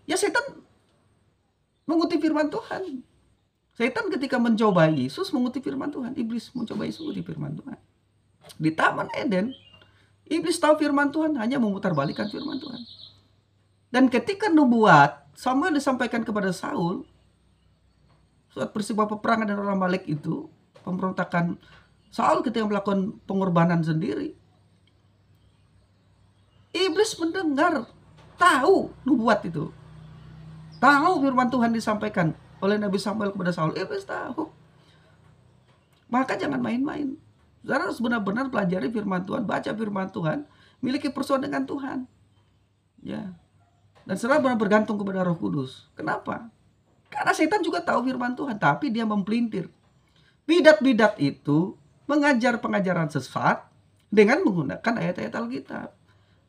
Ya, setan mengutip firman Tuhan. Setan ketika mencoba Yesus mengutip firman Tuhan. Iblis mencoba Yesus mengutip firman Tuhan. Di Taman Eden, iblis tahu firman Tuhan, hanya memutarbalikkan firman Tuhan. Dan ketika nubuat Samuel disampaikan kepada Saul, saat peristiwa peperangan dan orang Amalek itu, pemberontakan Saul ketika melakukan pengorbanan sendiri, iblis mendengar, tahu nubuat itu, tahu firman Tuhan disampaikan oleh Nabi Samuel kepada Saul. Iblis tahu. Maka jangan main-main. Saudara harus benar-benar pelajari firman Tuhan, baca firman Tuhan, miliki persoalan dengan Tuhan. Ya. Dan saudara benar bergantung kepada Roh Kudus. Kenapa? Karena setan juga tahu firman Tuhan, tapi dia mempelintir. Bidat-bidat itu mengajar pengajaran sesat dengan menggunakan ayat-ayat Alkitab.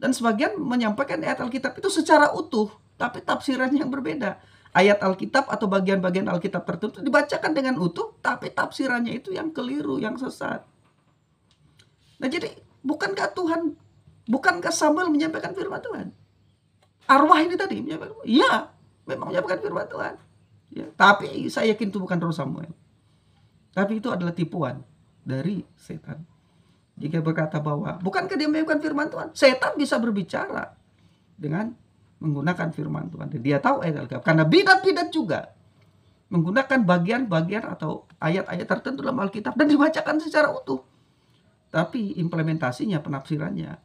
Dan sebagian menyampaikan ayat Alkitab itu secara utuh, tapi tafsirannya yang berbeda. Ayat Alkitab atau bagian-bagian Alkitab tertentu dibacakan dengan utuh, tapi tafsirannya itu yang keliru, yang sesat. Nah, jadi bukankah Samuel menyampaikan firman Tuhan? Arwah ini tadi menyampaikan, ya, memang menyampaikan firman Tuhan. Ya, tapi saya yakin itu bukan roh Samuel. Tapi itu adalah tipuan dari setan. Jika berkata bahwa bukankah dia menyampaikan firman Tuhan? Setan bisa berbicara dengan menggunakan firman Tuhan. Dan dia tahu ayat Alkitab. Karena bidat-bidat juga menggunakan bagian-bagian atau ayat-ayat tertentu dalam Alkitab dan dibacakan secara utuh. Tapi implementasinya, penafsirannya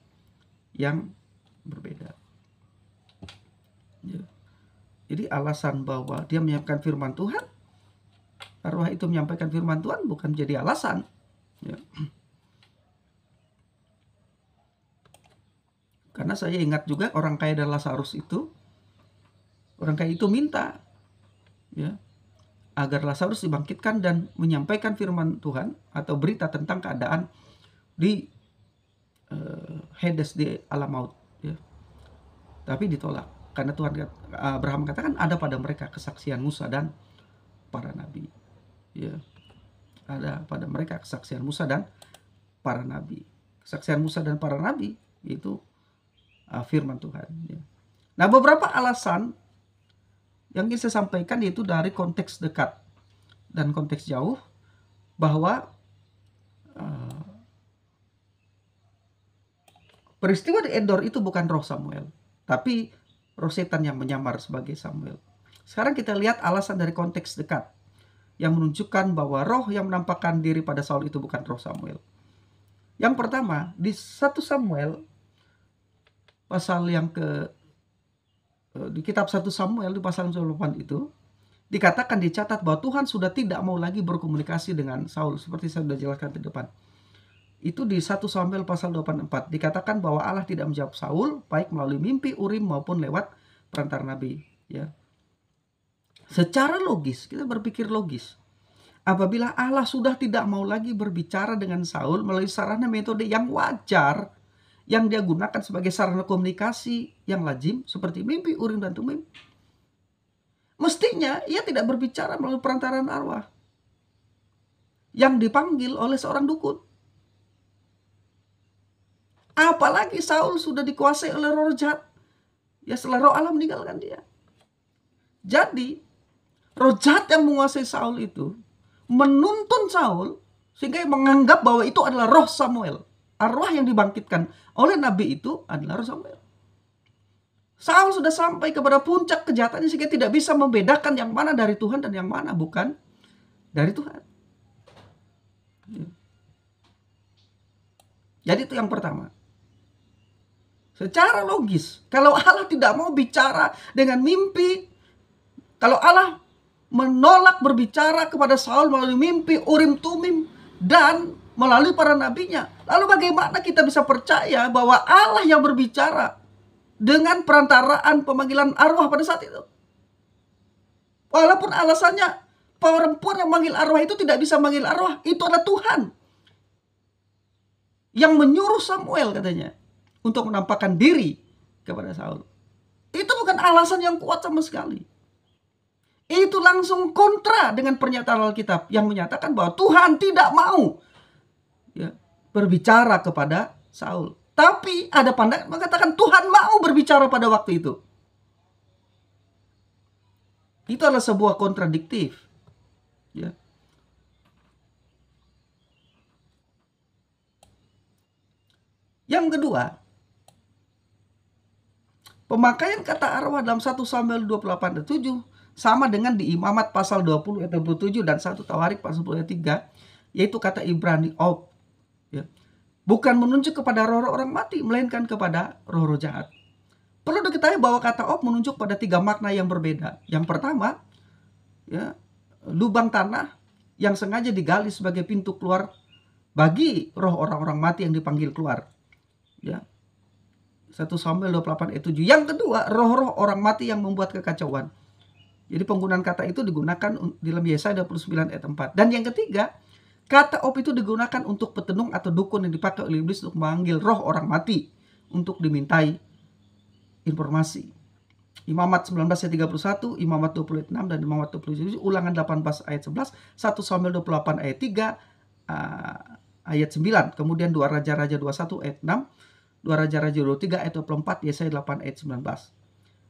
yang berbeda. Ya. Jadi alasan bahwa dia menyampaikan firman Tuhan, arwah itu menyampaikan firman Tuhan, bukan menjadi alasan. Ya. Karena saya ingat juga orang kaya dan Lazarus itu Orang kaya itu minta, ya, agar Lazarus dibangkitkan dan menyampaikan firman Tuhan atau berita tentang keadaan di Hades, di alam maut, ya. Tapi ditolak karena Abraham katakan ada pada mereka kesaksian Musa dan para nabi, ya. Ada pada mereka kesaksian Musa dan para nabi. Kesaksian Musa dan para nabi itu firman Tuhan, ya. Nah, beberapa alasan yang ingin saya sampaikan yaitu dari konteks dekat dan konteks jauh, bahwa peristiwa di Endor itu bukan roh Samuel, tapi roh setan yang menyamar sebagai Samuel. Sekarang kita lihat alasan dari konteks dekat yang menunjukkan bahwa roh yang menampakkan diri pada Saul itu bukan roh Samuel. Yang pertama, di 1 Samuel pasal yang di kitab 1 Samuel di pasal 8 itu dikatakan, dicatat bahwa Tuhan sudah tidak mau lagi berkomunikasi dengan Saul, seperti saya sudah jelaskan di depan. Itu di 1 Samuel pasal 24 dikatakan bahwa Allah tidak menjawab Saul baik melalui mimpi, urim maupun lewat perantara nabi, ya. Secara logis, kita berpikir logis. Apabila Allah sudah tidak mau lagi berbicara dengan Saul melalui sarana metode yang wajar, yang dia gunakan sebagai sarana komunikasi yang lazim, seperti mimpi, urim, dan tumim, mestinya ia tidak berbicara melalui perantaraan arwah yang dipanggil oleh seorang dukun. Apalagi Saul sudah dikuasai oleh roh jahat, ya, setelah roh Allah meninggalkan dia. Jadi roh jahat yang menguasai Saul itu menuntun Saul sehingga menganggap bahwa itu adalah roh Samuel. Arwah yang dibangkitkan oleh nabi itu adalah roh Samuel. Saul sudah sampai kepada puncak kejahatannya sehingga tidak bisa membedakan yang mana dari Tuhan dan yang mana bukan dari Tuhan. Jadi itu yang pertama. Secara logis, kalau Allah tidak mau bicara dengan mimpi, kalau Allah menolak berbicara kepada Saul melalui mimpi, urim, tumim, dan melalui para nabinya, lalu bagaimana kita bisa percaya bahwa Allah yang berbicara dengan perantaraan pemanggilan arwah pada saat itu? Walaupun alasannya perempuan yang manggil arwah itu tidak bisa manggil arwah, itu adalah Tuhan yang menyuruh Samuel katanya untuk menampakkan diri kepada Saul. Itu bukan alasan yang kuat sama sekali. Itu langsung kontra dengan pernyataan Alkitab yang menyatakan bahwa Tuhan tidak mau, ya, berbicara kepada Saul. Tapi ada pandangan mengatakan Tuhan mau berbicara pada waktu itu. Itu adalah sebuah kontradiktif, ya. Yang kedua, pemakaian kata arwah dalam 1 Samuel 28 ayat 7 sama dengan di Imamat pasal 20 ayat 27 dan 1 Tawarik pasal 10 ayat 3, yaitu kata Ibrani ob, ya. Bukan menunjuk kepada roh-roh orang mati, melainkan kepada roh-roh jahat. Perlu diketahui bahwa kata ob menunjuk pada 3 makna yang berbeda. Yang pertama, ya, lubang tanah yang sengaja digali sebagai pintu keluar bagi roh orang-orang mati yang dipanggil keluar, ya. 1 Samuel 28 ayat 7. Yang kedua, roh-roh orang mati yang membuat kekacauan. Jadi penggunaan kata itu digunakan di dalam Yesaya 29 ayat 4. Dan yang ketiga, kata op itu digunakan untuk petenung atau dukun yang dipakai oleh iblis untuk memanggil roh orang mati untuk dimintai informasi. Imamat 19 ayat 31, Imamat 20 ayat 6, dan Imamat 27, Ulangan 18 ayat 11, 1 Samuel 28 ayat 3, ayat 9, kemudian 2 Raja-Raja 21 ayat 6, 2 Raja-Raja 23 ayat 24, Yesaya 8 ayat 19.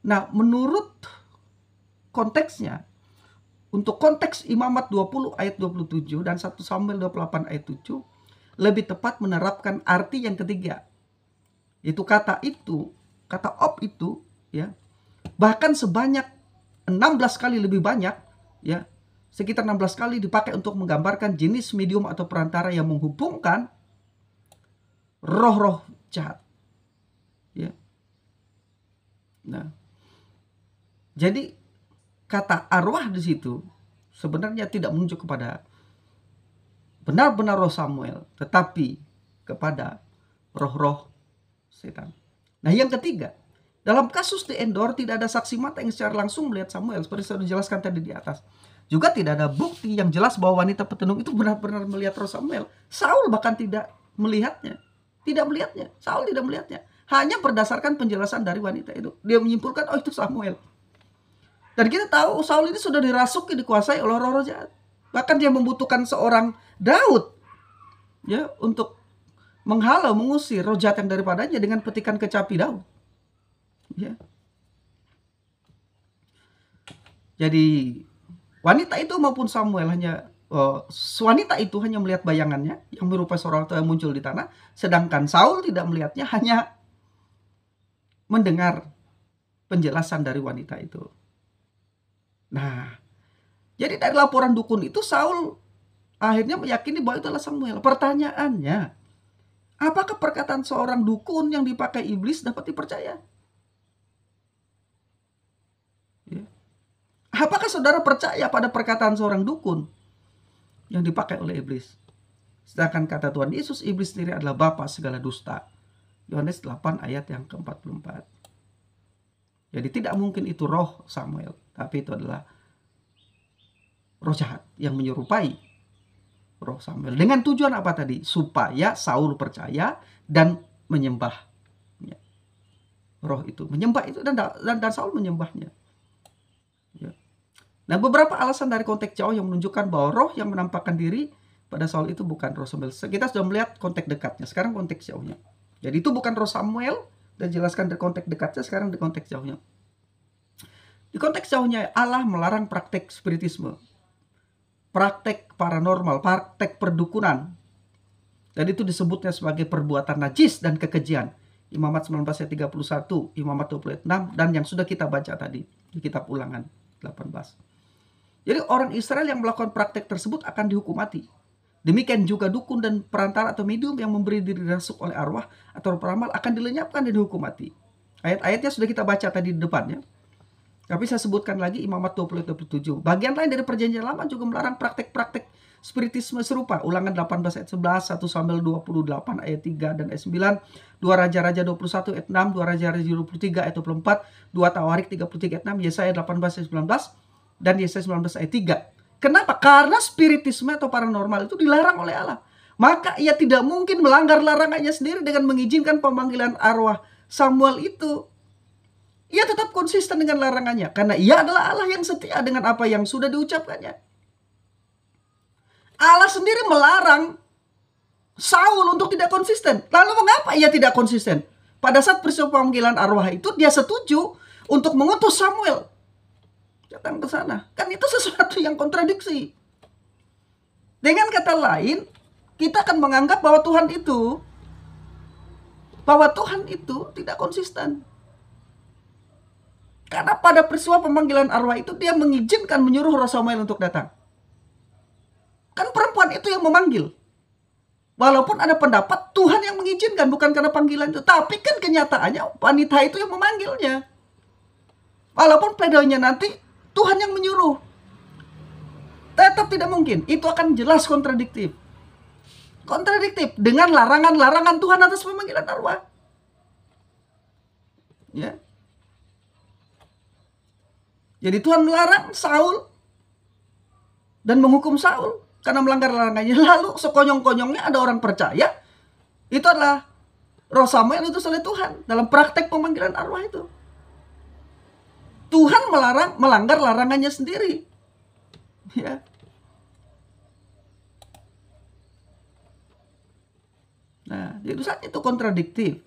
Nah, menurut konteksnya, untuk konteks Imamat 20 ayat 27 dan 1 Samuel 28 ayat 7, lebih tepat menerapkan arti yang ketiga. Itu kata op itu, ya, bahkan sebanyak 16 kali lebih banyak, ya, sekitar 16 kali dipakai untuk menggambarkan jenis medium atau perantara yang menghubungkan roh-roh jahat, ya. Nah, jadi kata arwah di situ sebenarnya tidak menunjuk kepada benar-benar roh Samuel, tetapi kepada roh-roh setan. Nah, yang ketiga, Dalam kasus di Endor tidak ada saksi mata yang secara langsung melihat Samuel seperti saya jelaskan tadi di atas. Juga tidak ada bukti yang jelas bahwa wanita petenung itu benar-benar melihat roh Samuel. Saul bahkan tidak melihatnya. Tidak melihatnya. Saul tidak melihatnya. Hanya berdasarkan penjelasan dari wanita itu. Dia menyimpulkan, oh itu Samuel. Dan kita tahu Saul ini sudah dirasuki, dikuasai oleh roh-roh jahat. Bahkan dia membutuhkan seorang Daud ya untuk menghalau, mengusir roh jahat yang daripadanya dengan petikan kecapi Daud. Ya. Jadi wanita itu maupun Samuel wanita itu hanya melihat bayangannya yang berupa seorang tua yang muncul di tanah, sedangkan Saul tidak melihatnya, hanya mendengar penjelasan dari wanita itu. Nah, jadi dari laporan dukun itu Saul akhirnya meyakini bahwa itu adalah Samuel. Pertanyaannya, apakah perkataan seorang dukun yang dipakai iblis dapat dipercaya? Ya. Apakah saudara percaya pada perkataan seorang dukun yang dipakai oleh iblis? Sedangkan kata Tuhan Yesus, iblis sendiri adalah bapa segala dusta. Yohanes 8 ayat yang ke-44. Jadi tidak mungkin itu roh Samuel, tapi itu adalah roh jahat yang menyerupai roh Samuel. Dengan tujuan apa tadi? Supaya Saul percaya dan menyembah roh itu. Menyembah itu dan Saul menyembahnya. Ya. Nah, beberapa alasan dari konteks jauh yang menunjukkan bahwa roh yang menampakkan diri pada Saul itu bukan roh Samuel. Kita sudah melihat konteks dekatnya. Sekarang konteks jauhnya. Jadi itu bukan roh Samuel, dan jelaskan dari konteks dekatnya, sekarang di konteks jauhnya. Di konteks jauhnya, Allah melarang praktek spiritisme, praktek paranormal, praktek perdukunan. Dan itu disebutnya sebagai perbuatan najis dan kekejian. Imamat 19 ayat 31, Imamat 20 ayat 6, dan yang sudah kita baca tadi di kitab Ulangan 18. Jadi orang Israel yang melakukan praktek tersebut akan dihukum mati. Demikian juga dukun dan perantara atau medium yang memberi diri dirasuk oleh arwah atau peramal akan dilenyapkan dan dihukum mati. Ayat-ayatnya sudah kita baca tadi di depannya. Tapi saya sebutkan lagi Imamat 20-27. Bagian lain dari perjanjian lama juga melarang praktek-praktek spiritisme serupa. Ulangan 18 ayat 11, 1 Samuel 28 ayat 3 dan ayat 9, 2 Raja-Raja 21 ayat 6, 2 Raja-Raja 23 ayat 24, 2 Tawarik 33 ayat 6, Yesaya 18 ayat 19, dan Yesaya 19 ayat 3. Kenapa? Karena spiritisme atau paranormal itu dilarang oleh Allah. Maka ia tidak mungkin melanggar larangannya sendiri dengan mengizinkan pemanggilan arwah Samuel itu. Ia tetap konsisten dengan larangannya. Karena ia adalah Allah yang setia dengan apa yang sudah diucapkannya. Allah sendiri melarang Saul untuk tidak konsisten. Lalu mengapa ia tidak konsisten? Pada saat peristiwa pemanggilan arwah itu, dia setuju untuk mengutus Samuel datang ke sana. Kan itu sesuatu yang kontradiksi. Dengan kata lain, kita akan menganggap bahwa Tuhan itu tidak konsisten. Karena pada peristiwa pemanggilan arwah itu dia mengizinkan, menyuruh roh Samuel untuk datang. Kan perempuan itu yang memanggil. Walaupun ada pendapat Tuhan yang mengizinkan, bukan karena panggilan itu. Tapi kan kenyataannya wanita itu yang memanggilnya. Walaupun pledoinya nanti Tuhan yang menyuruh, tetap tidak mungkin. Itu akan jelas kontradiktif. Kontradiktif dengan larangan-larangan Tuhan atas pemanggilan arwah. Ya. Jadi Tuhan melarang Saul dan menghukum Saul karena melanggar larangannya. Lalu sekonyong-konyongnya ada orang percaya itu adalah roh Samuel itu oleh Tuhan dalam praktek pemanggilan arwah itu. Tuhan melanggar larangannya sendiri. Ya. Nah, itu saja itu kontradiktif.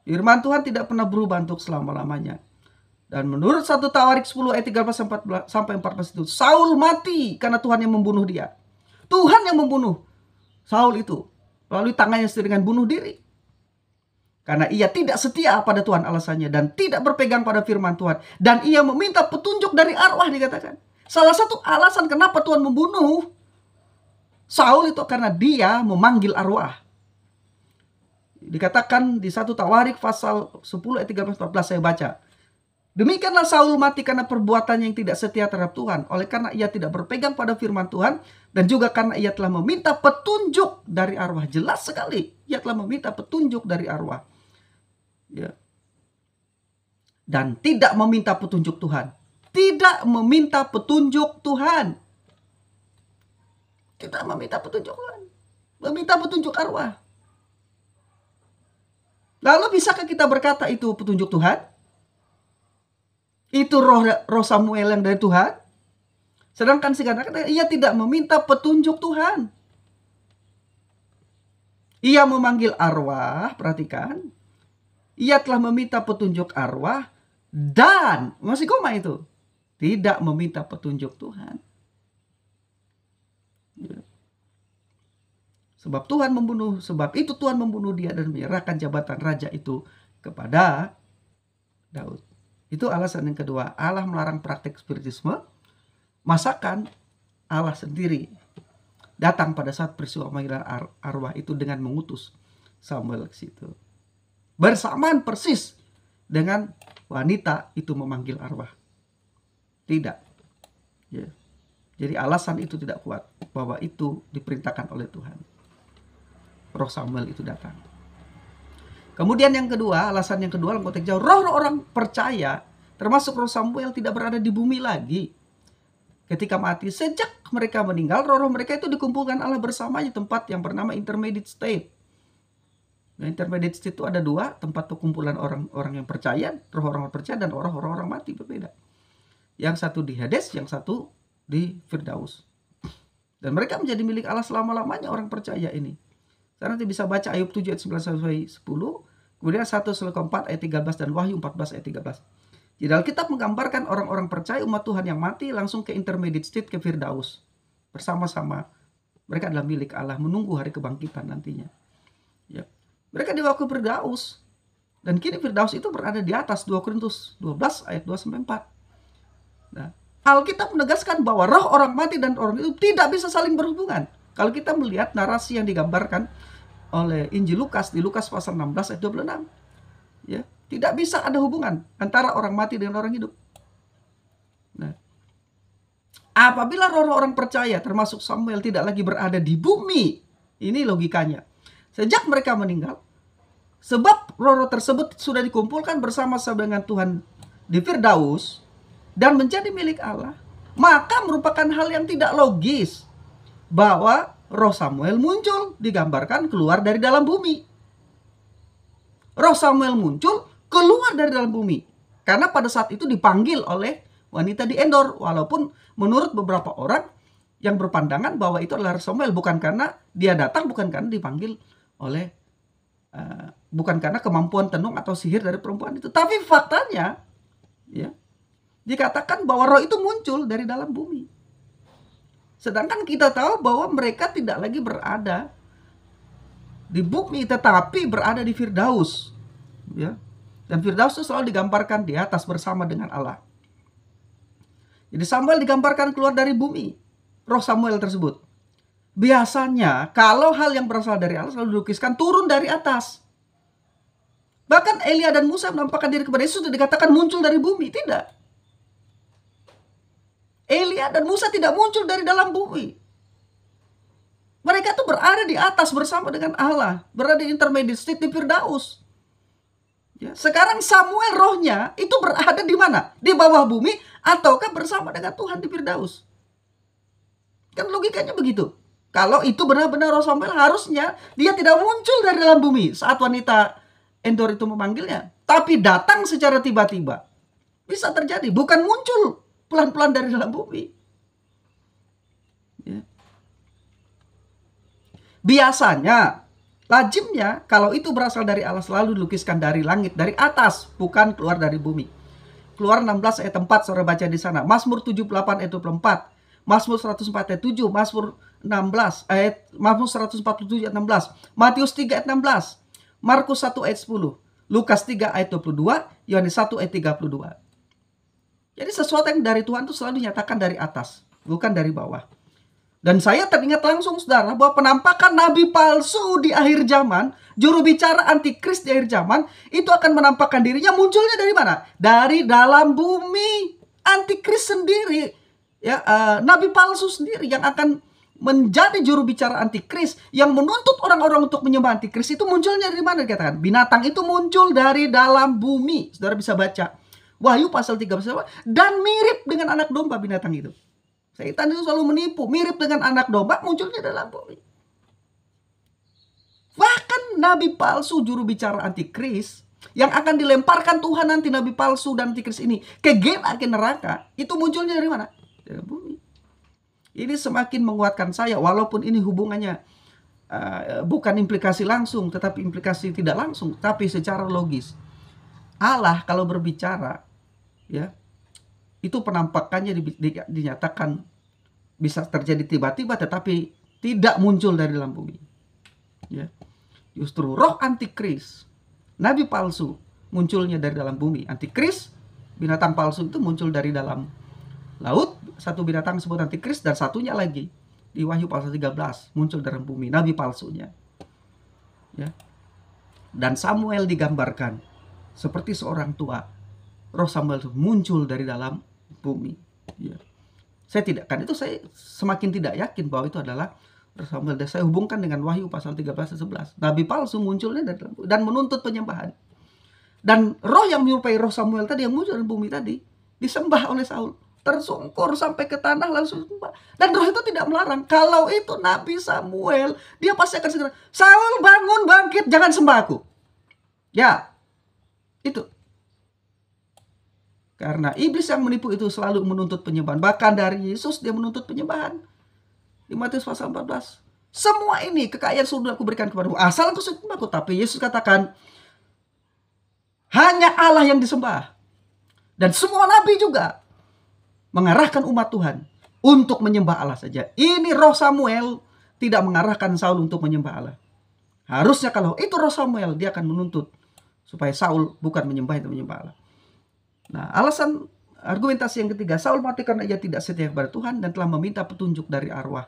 Firman Tuhan tidak pernah berubah untuk selama-lamanya. Dan menurut 1 Tawarik 10 ayat 13 sampai 14 itu, Saul mati karena Tuhan yang membunuh dia. Tuhan yang membunuh Saul itu melalui tangannya sendiri dengan bunuh diri. Karena ia tidak setia pada Tuhan alasannya dan tidak berpegang pada firman Tuhan. Dan ia meminta petunjuk dari arwah dikatakan. Salah satu alasan kenapa Tuhan membunuh Saul itu karena dia memanggil arwah. Dikatakan di 1 Tawarik pasal 10 ayat 13-14 saya baca. Demikianlah Saul mati karena perbuatannya yang tidak setia terhadap Tuhan. Oleh karena ia tidak berpegang pada firman Tuhan. Dan juga karena ia telah meminta petunjuk dari arwah. Jelas sekali. Ia telah meminta petunjuk dari arwah. Ya. dan tidak meminta petunjuk Tuhan. Tidak meminta petunjuk Tuhan. Tidak meminta petunjuk Tuhan. Meminta petunjuk arwah. Lalu bisakah kita berkata itu petunjuk Tuhan? Itu roh Samuel yang dari Tuhan? Sedangkan sekarang ia tidak meminta petunjuk Tuhan. Ia memanggil arwah, perhatikan. Ia telah meminta petunjuk arwah dan, masih koma itu, tidak meminta petunjuk Tuhan. Sebab itu Tuhan membunuh dia dan menyerahkan jabatan raja itu kepada Daud. Itu alasan yang kedua. Allah melarang praktek spiritisme. Masakan Allah sendiri datang pada saat peristiwa panggilan arwah itu dengan mengutus Samuel ke situ. Bersamaan persis dengan wanita itu memanggil arwah. Tidak. Ya. Jadi alasan itu tidak kuat bahwa itu diperintahkan oleh Tuhan. Roh Samuel itu datang. Kemudian yang kedua, alasan yang kedua dalam konteks jauh, roh orang percaya, termasuk roh Samuel, tidak berada di bumi lagi. Ketika mati, sejak mereka meninggal, roh-roh mereka itu dikumpulkan Allah bersamanya, tempat yang bernama intermediate state. Nah, intermediate state itu ada dua, tempat perkumpulan orang-orang yang percaya, roh orang percaya, dan orang-orang mati, berbeda. Yang satu di Hades, yang satu di Firdaus. Dan mereka menjadi milik Allah selama-lamanya, orang percaya ini. Karena nanti bisa baca Ayub 7 ayat 9 sampai 10, kemudian 1 Tesalonika 4 ayat 13 dan Wahyu 14 ayat 13. Jadi Alkitab menggambarkan orang-orang percaya umat Tuhan yang mati langsung ke intermediate state, ke Firdaus. Bersama-sama. Mereka adalah milik Allah, menunggu hari kebangkitan nantinya. Ya. Mereka dibawa ke Firdaus. Dan kini Firdaus itu berada di atas 2 Korintus 12 ayat 2 sampai 4. Nah, Alkitab menegaskan bahwa roh orang mati dan orang itu tidak bisa saling berhubungan. Kalau kita melihat narasi yang digambarkan oleh Injil Lukas di Lukas pasal 16 ayat 26, ya, tidak bisa ada hubungan antara orang mati dengan orang hidup. Nah, apabila roh orang percaya termasuk Samuel tidak lagi berada di bumi, ini logikanya. Sejak mereka meninggal, sebab roh tersebut sudah dikumpulkan bersama-sama dengan Tuhan di Firdaus dan menjadi milik Allah, maka merupakan hal yang tidak logis bahwa roh Samuel muncul, digambarkan keluar dari dalam bumi. Roh Samuel muncul, keluar dari dalam bumi. Karena pada saat itu dipanggil oleh wanita di Endor. Walaupun menurut beberapa orang yang berpandangan bahwa itu adalah Samuel. Bukan karena dia datang, bukan karena dipanggil oleh, bukan karena kemampuan tenung atau sihir dari perempuan itu. Tapi faktanya, ya, dikatakan bahwa roh itu muncul dari dalam bumi. Sedangkan kita tahu bahwa mereka tidak lagi berada di bumi, tetapi berada di Firdaus. Ya. Dan Firdaus itu selalu digambarkan di atas bersama dengan Allah. Jadi Samuel digambarkan keluar dari bumi. Roh Samuel tersebut. Biasanya kalau hal yang berasal dari Allah selalu dilukiskan turun dari atas. Bahkan Elia dan Musa menampakkan diri kepada Yesus, dikatakan muncul dari bumi. Tidak. Elia dan Musa tidak muncul dari dalam bumi. Mereka tuh berada di atas bersama dengan Allah. Berada di intermediate state di Firdaus. Ya, sekarang Samuel rohnya itu berada di mana? Di bawah bumi ataukah bersama dengan Tuhan di Firdaus? Kan logikanya begitu. Kalau itu benar-benar roh Samuel, harusnya dia tidak muncul dari dalam bumi saat wanita Endor itu memanggilnya. Tapi datang secara tiba-tiba. Bisa terjadi. Bukan muncul pelan-pelan dari dalam bumi. Ya. Biasanya, lazimnya kalau itu berasal dari Allah selalu dilukiskan dari langit, dari atas, bukan keluar dari bumi. Keluar 16 ayat 4, saudara baca di sana. Mazmur 78 ayat 24. Mazmur 104 ayat 7, Mazmur 147 ayat 16, Matius 3 ayat 16, Markus 1 ayat 10, Lukas 3 ayat 22, Yohanes 1 ayat 32. Jadi sesuatu yang dari Tuhan itu selalu dinyatakan dari atas, bukan dari bawah. Dan saya teringat langsung, saudara, bahwa penampakan nabi palsu di akhir zaman, juru bicara antikris di akhir zaman, itu akan menampakkan dirinya, munculnya dari mana? Dari dalam bumi. Antikris sendiri, ya, nabi palsu sendiri yang akan menjadi juru bicara antikris, yang menuntut orang-orang untuk menyembah antikris, itu munculnya dari mana? Dikatakan binatang itu muncul dari dalam bumi. Saudara bisa baca Wahyu pasal 13 dan mirip dengan anak domba binatang itu. Setan itu selalu menipu, mirip dengan anak domba, munculnya dalam bumi. Bahkan nabi palsu, juru bicara antikris, yang akan dilemparkan Tuhan nanti, nabi palsu dan antikris ini ke neraka, itu munculnya dari mana? Dari bumi. Ini semakin menguatkan saya, walaupun ini hubungannya bukan implikasi langsung, tetapi implikasi tidak langsung, tapi secara logis. Allah kalau berbicara, ya, itu penampakannya dinyatakan bisa terjadi tiba-tiba, tetapi tidak muncul dari dalam bumi. Ya, justru roh antikris, nabi palsu, munculnya dari dalam bumi. Antikris, binatang palsu itu muncul dari dalam laut. Satu binatang disebut antikris, dan satunya lagi di Wahyu pasal 13 muncul dari bumi, nabi palsunya. Ya. Dan Samuel digambarkan seperti seorang tua. Roh Samuel itu muncul dari dalam bumi. Ya. Saya semakin tidak yakin bahwa itu adalah Roh Samuel. Dan saya hubungkan dengan Wahyu pasal 13 dan 11. Nabi palsu munculnya dari dalam bumi dan menuntut penyembahan. Dan roh yang menyerupai roh Samuel tadi yang muncul dari bumi tadi disembah oleh Saul. Tersungkur sampai ke tanah langsung sembah. Dan roh itu tidak melarang. Kalau itu Nabi Samuel, dia pasti akan segera, Saul bangun, bangkit, jangan sembah aku. Ya, itu. Karena iblis yang menipu itu selalu menuntut penyembahan. Bahkan dari Yesus dia menuntut penyembahan. Di Matius pasal 14. Semua ini kekayaan sudah aku berikan kepadamu, asal aku sembah aku. Tapi Yesus katakan, hanya Allah yang disembah. Dan semua nabi juga mengarahkan umat Tuhan untuk menyembah Allah saja. Ini roh Samuel tidak mengarahkan Saul untuk menyembah Allah. Harusnya kalau itu roh Samuel, dia akan menuntut supaya Saul bukan menyembah itu, menyembah Allah. Nah, alasan argumentasi yang ketiga, Saul mati karena ia tidak setia kepada Tuhan dan telah meminta petunjuk dari arwah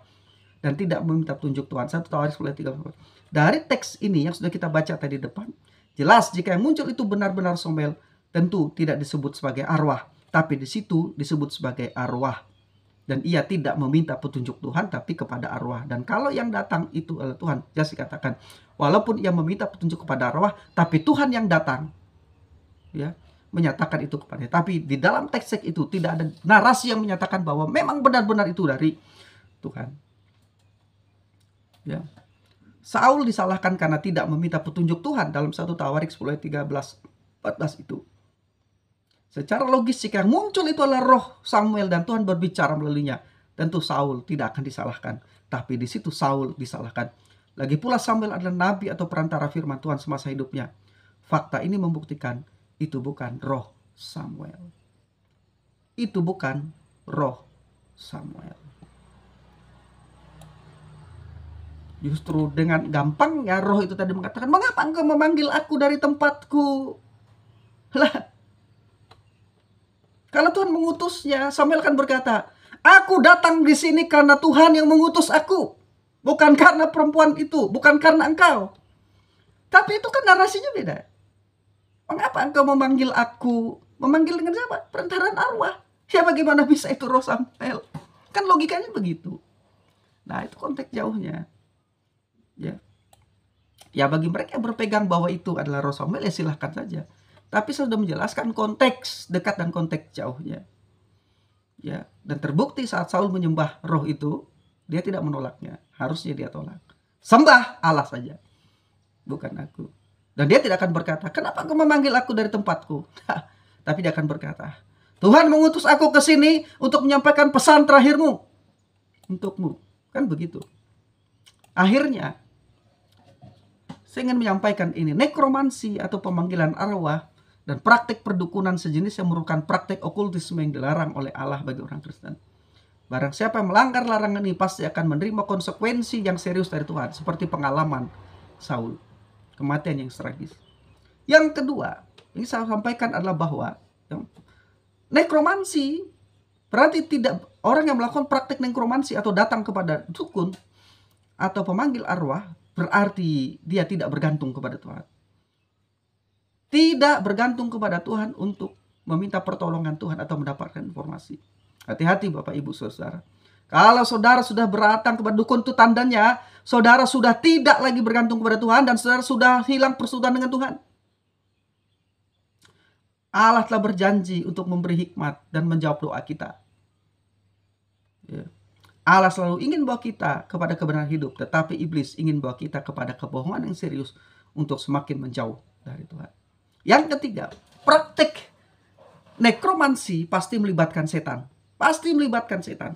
dan tidak meminta petunjuk Tuhan. 1 Tawaris 10:3. Dari teks ini yang sudah kita baca tadi depan, jelas jika yang muncul itu benar-benar Samuel, tentu tidak disebut sebagai arwah. Tapi di situ disebut sebagai arwah. Dan ia tidak meminta petunjuk Tuhan, tapi kepada arwah. Dan kalau yang datang itu adalah Tuhan, jelas dikatakan, walaupun ia meminta petunjuk kepada arwah, tapi Tuhan yang datang, ya, menyatakan itu kepadanya. Tapi di dalam teks itu tidak ada narasi yang menyatakan bahwa memang benar-benar itu dari Tuhan. Ya. Saul disalahkan karena tidak meminta petunjuk Tuhan dalam 1 Tawarik 10:13-14 itu. Secara logis jika yang muncul itu adalah roh Samuel dan Tuhan berbicara melaluinya, tentu Saul tidak akan disalahkan. Tapi di situ Saul disalahkan. Lagi pula Samuel adalah nabi atau perantara firman Tuhan semasa hidupnya. Fakta ini membuktikan itu bukan roh Samuel. Itu bukan roh Samuel. Justru dengan gampangnya roh itu tadi mengatakan, mengapa engkau memanggil aku dari tempatku? Lah, kalau Tuhan mengutusnya, Samuel akan berkata, aku datang di sini karena Tuhan yang mengutus aku. Bukan karena perempuan itu, bukan karena engkau. Tapi itu kan narasinya beda. Mengapa engkau memanggil aku? Memanggil dengan siapa? Perantaraan arwah. Ya bagaimana bisa itu roh Samuel? Kan logikanya begitu. Nah itu konteks jauhnya. Ya bagi mereka yang berpegang bahwa itu adalah roh Samuel, ya silahkan saja. Tapi saya sudah menjelaskan konteks dekat dan konteks jauhnya. Ya, dan terbukti saat Saul menyembah roh itu, dia tidak menolaknya. Harusnya dia tolak. Sembah Allah saja, bukan aku. Dan dia tidak akan berkata, kenapa engkau memanggil aku dari tempatku? Tapi dia akan berkata, Tuhan mengutus aku ke sini untuk menyampaikan pesan terakhirmu untukmu. Kan begitu. Akhirnya, saya ingin menyampaikan ini. Nekromansi atau pemanggilan arwah dan praktek perdukunan sejenis yang merupakan praktek okultisme yang dilarang oleh Allah bagi orang Kristen. Barang siapa yang melanggar larangan ini pasti akan menerima konsekuensi yang serius dari Tuhan. Seperti pengalaman Saul. Kematian yang tragis. Yang kedua, ini saya sampaikan adalah bahwa nekromansi berarti tidak orang yang melakukan praktek nekromansi atau datang kepada dukun atau pemanggil arwah berarti dia tidak bergantung kepada Tuhan. Tidak bergantung kepada Tuhan untuk meminta pertolongan Tuhan atau mendapatkan informasi. Hati-hati Bapak Ibu Saudara. Kalau saudara sudah berdatang kepada dukun, itu tandanya saudara sudah tidak lagi bergantung kepada Tuhan dan saudara sudah hilang persekutuan dengan Tuhan. Allah telah berjanji untuk memberi hikmat dan menjawab doa kita. Ya. Allah selalu ingin bawa kita kepada kebenaran hidup, tetapi iblis ingin bawa kita kepada kebohongan yang serius untuk semakin menjauh dari Tuhan. Yang ketiga, praktek nekromansi pasti melibatkan setan. Pasti melibatkan setan.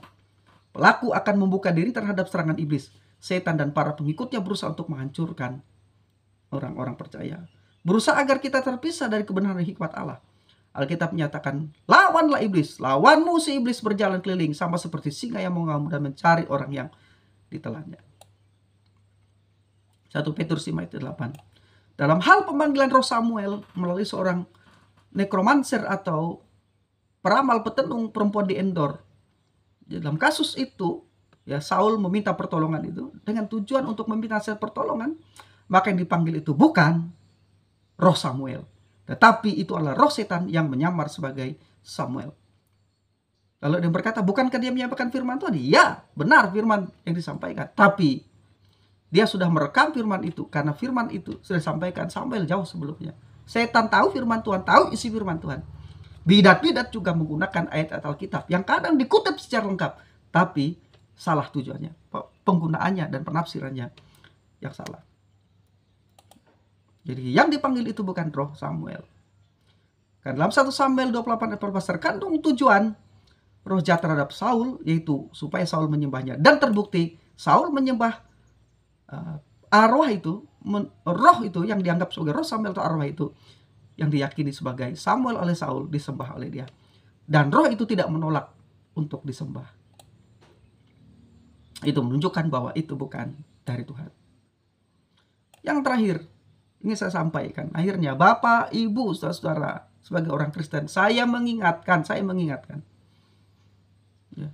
Pelaku akan membuka diri terhadap serangan iblis. Setan dan para pengikutnya berusaha untuk menghancurkan orang-orang percaya. Berusaha agar kita terpisah dari kebenaran hikmat Allah. Alkitab menyatakan, lawanlah iblis. Lawanmu si iblis berjalan keliling sama seperti singa yang mengamuk dan mencari orang yang ditelannya. 1 Petrus 5 ayat 8. Dalam hal pemanggilan roh Samuel melalui seorang nekromancer atau peramal petenung perempuan di Endor. Dalam kasus itu, ya Saul meminta pertolongan itu dengan tujuan untuk meminta hasil pertolongan, maka yang dipanggil itu bukan roh Samuel, tetapi itu adalah roh setan yang menyamar sebagai Samuel. Lalu dia berkata, bukankah dia menyampaikan firman Tuhan? Ya, benar firman yang disampaikan. Tapi dia sudah merekam firman itu karena firman itu sudah disampaikan Samuel jauh sebelumnya. Setan tahu firman Tuhan, tahu isi firman Tuhan. Bidat-bidat juga menggunakan ayat-ayat Alkitab yang kadang dikutip secara lengkap, tapi salah tujuannya, penggunaannya dan penafsirannya yang salah. Jadi yang dipanggil itu bukan roh Samuel. Karena dalam 1 Samuel 28 ayat 14 terkandung tujuan roh jahat terhadap Saul, yaitu supaya Saul menyembahnya. Dan terbukti Saul menyembah arwah itu, roh itu yang dianggap sebagai roh Samuel atau arwah itu, yang diyakini sebagai Samuel oleh Saul, disembah oleh dia. Dan roh itu tidak menolak untuk disembah. Itu menunjukkan bahwa itu bukan dari Tuhan. Yang terakhir, ini saya sampaikan. Akhirnya, Bapak, Ibu, saudara-saudara, sebagai orang Kristen, saya mengingatkan ya,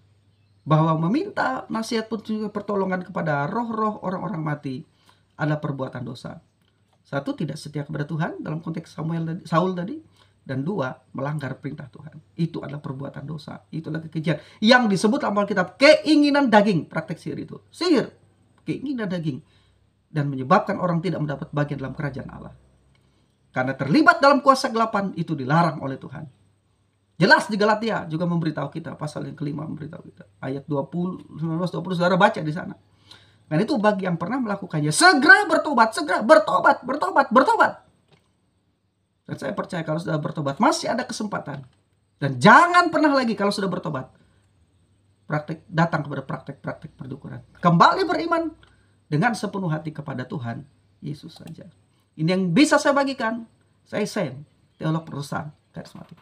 bahwa meminta nasihat pertolongan kepada roh-roh orang-orang mati adalah perbuatan dosa. Satu, tidak setia kepada Tuhan dalam konteks Saul tadi. Dan dua, melanggar perintah Tuhan. Itu adalah perbuatan dosa. Itu adalah kekejian. Yang disebut dalam Alkitab keinginan daging. Praktek sihir itu. Sihir. Keinginan daging. Dan menyebabkan orang tidak mendapat bagian dalam kerajaan Allah. Karena terlibat dalam kuasa gelapan itu dilarang oleh Tuhan. Jelas di Galatia juga memberitahu kita. Pasal yang kelima memberitahu kita. Ayat 20, 19-20 saudara baca di sana. Dan itu bagi yang pernah melakukannya, segera bertobat, bertobat. Dan saya percaya kalau sudah bertobat, masih ada kesempatan. Dan jangan pernah lagi kalau sudah bertobat, datang kepada praktek-praktek perdukunan. Kembali beriman dengan sepenuh hati kepada Tuhan Yesus saja. Ini yang bisa saya bagikan. Saya Sam, teolog perusahaan karismatik.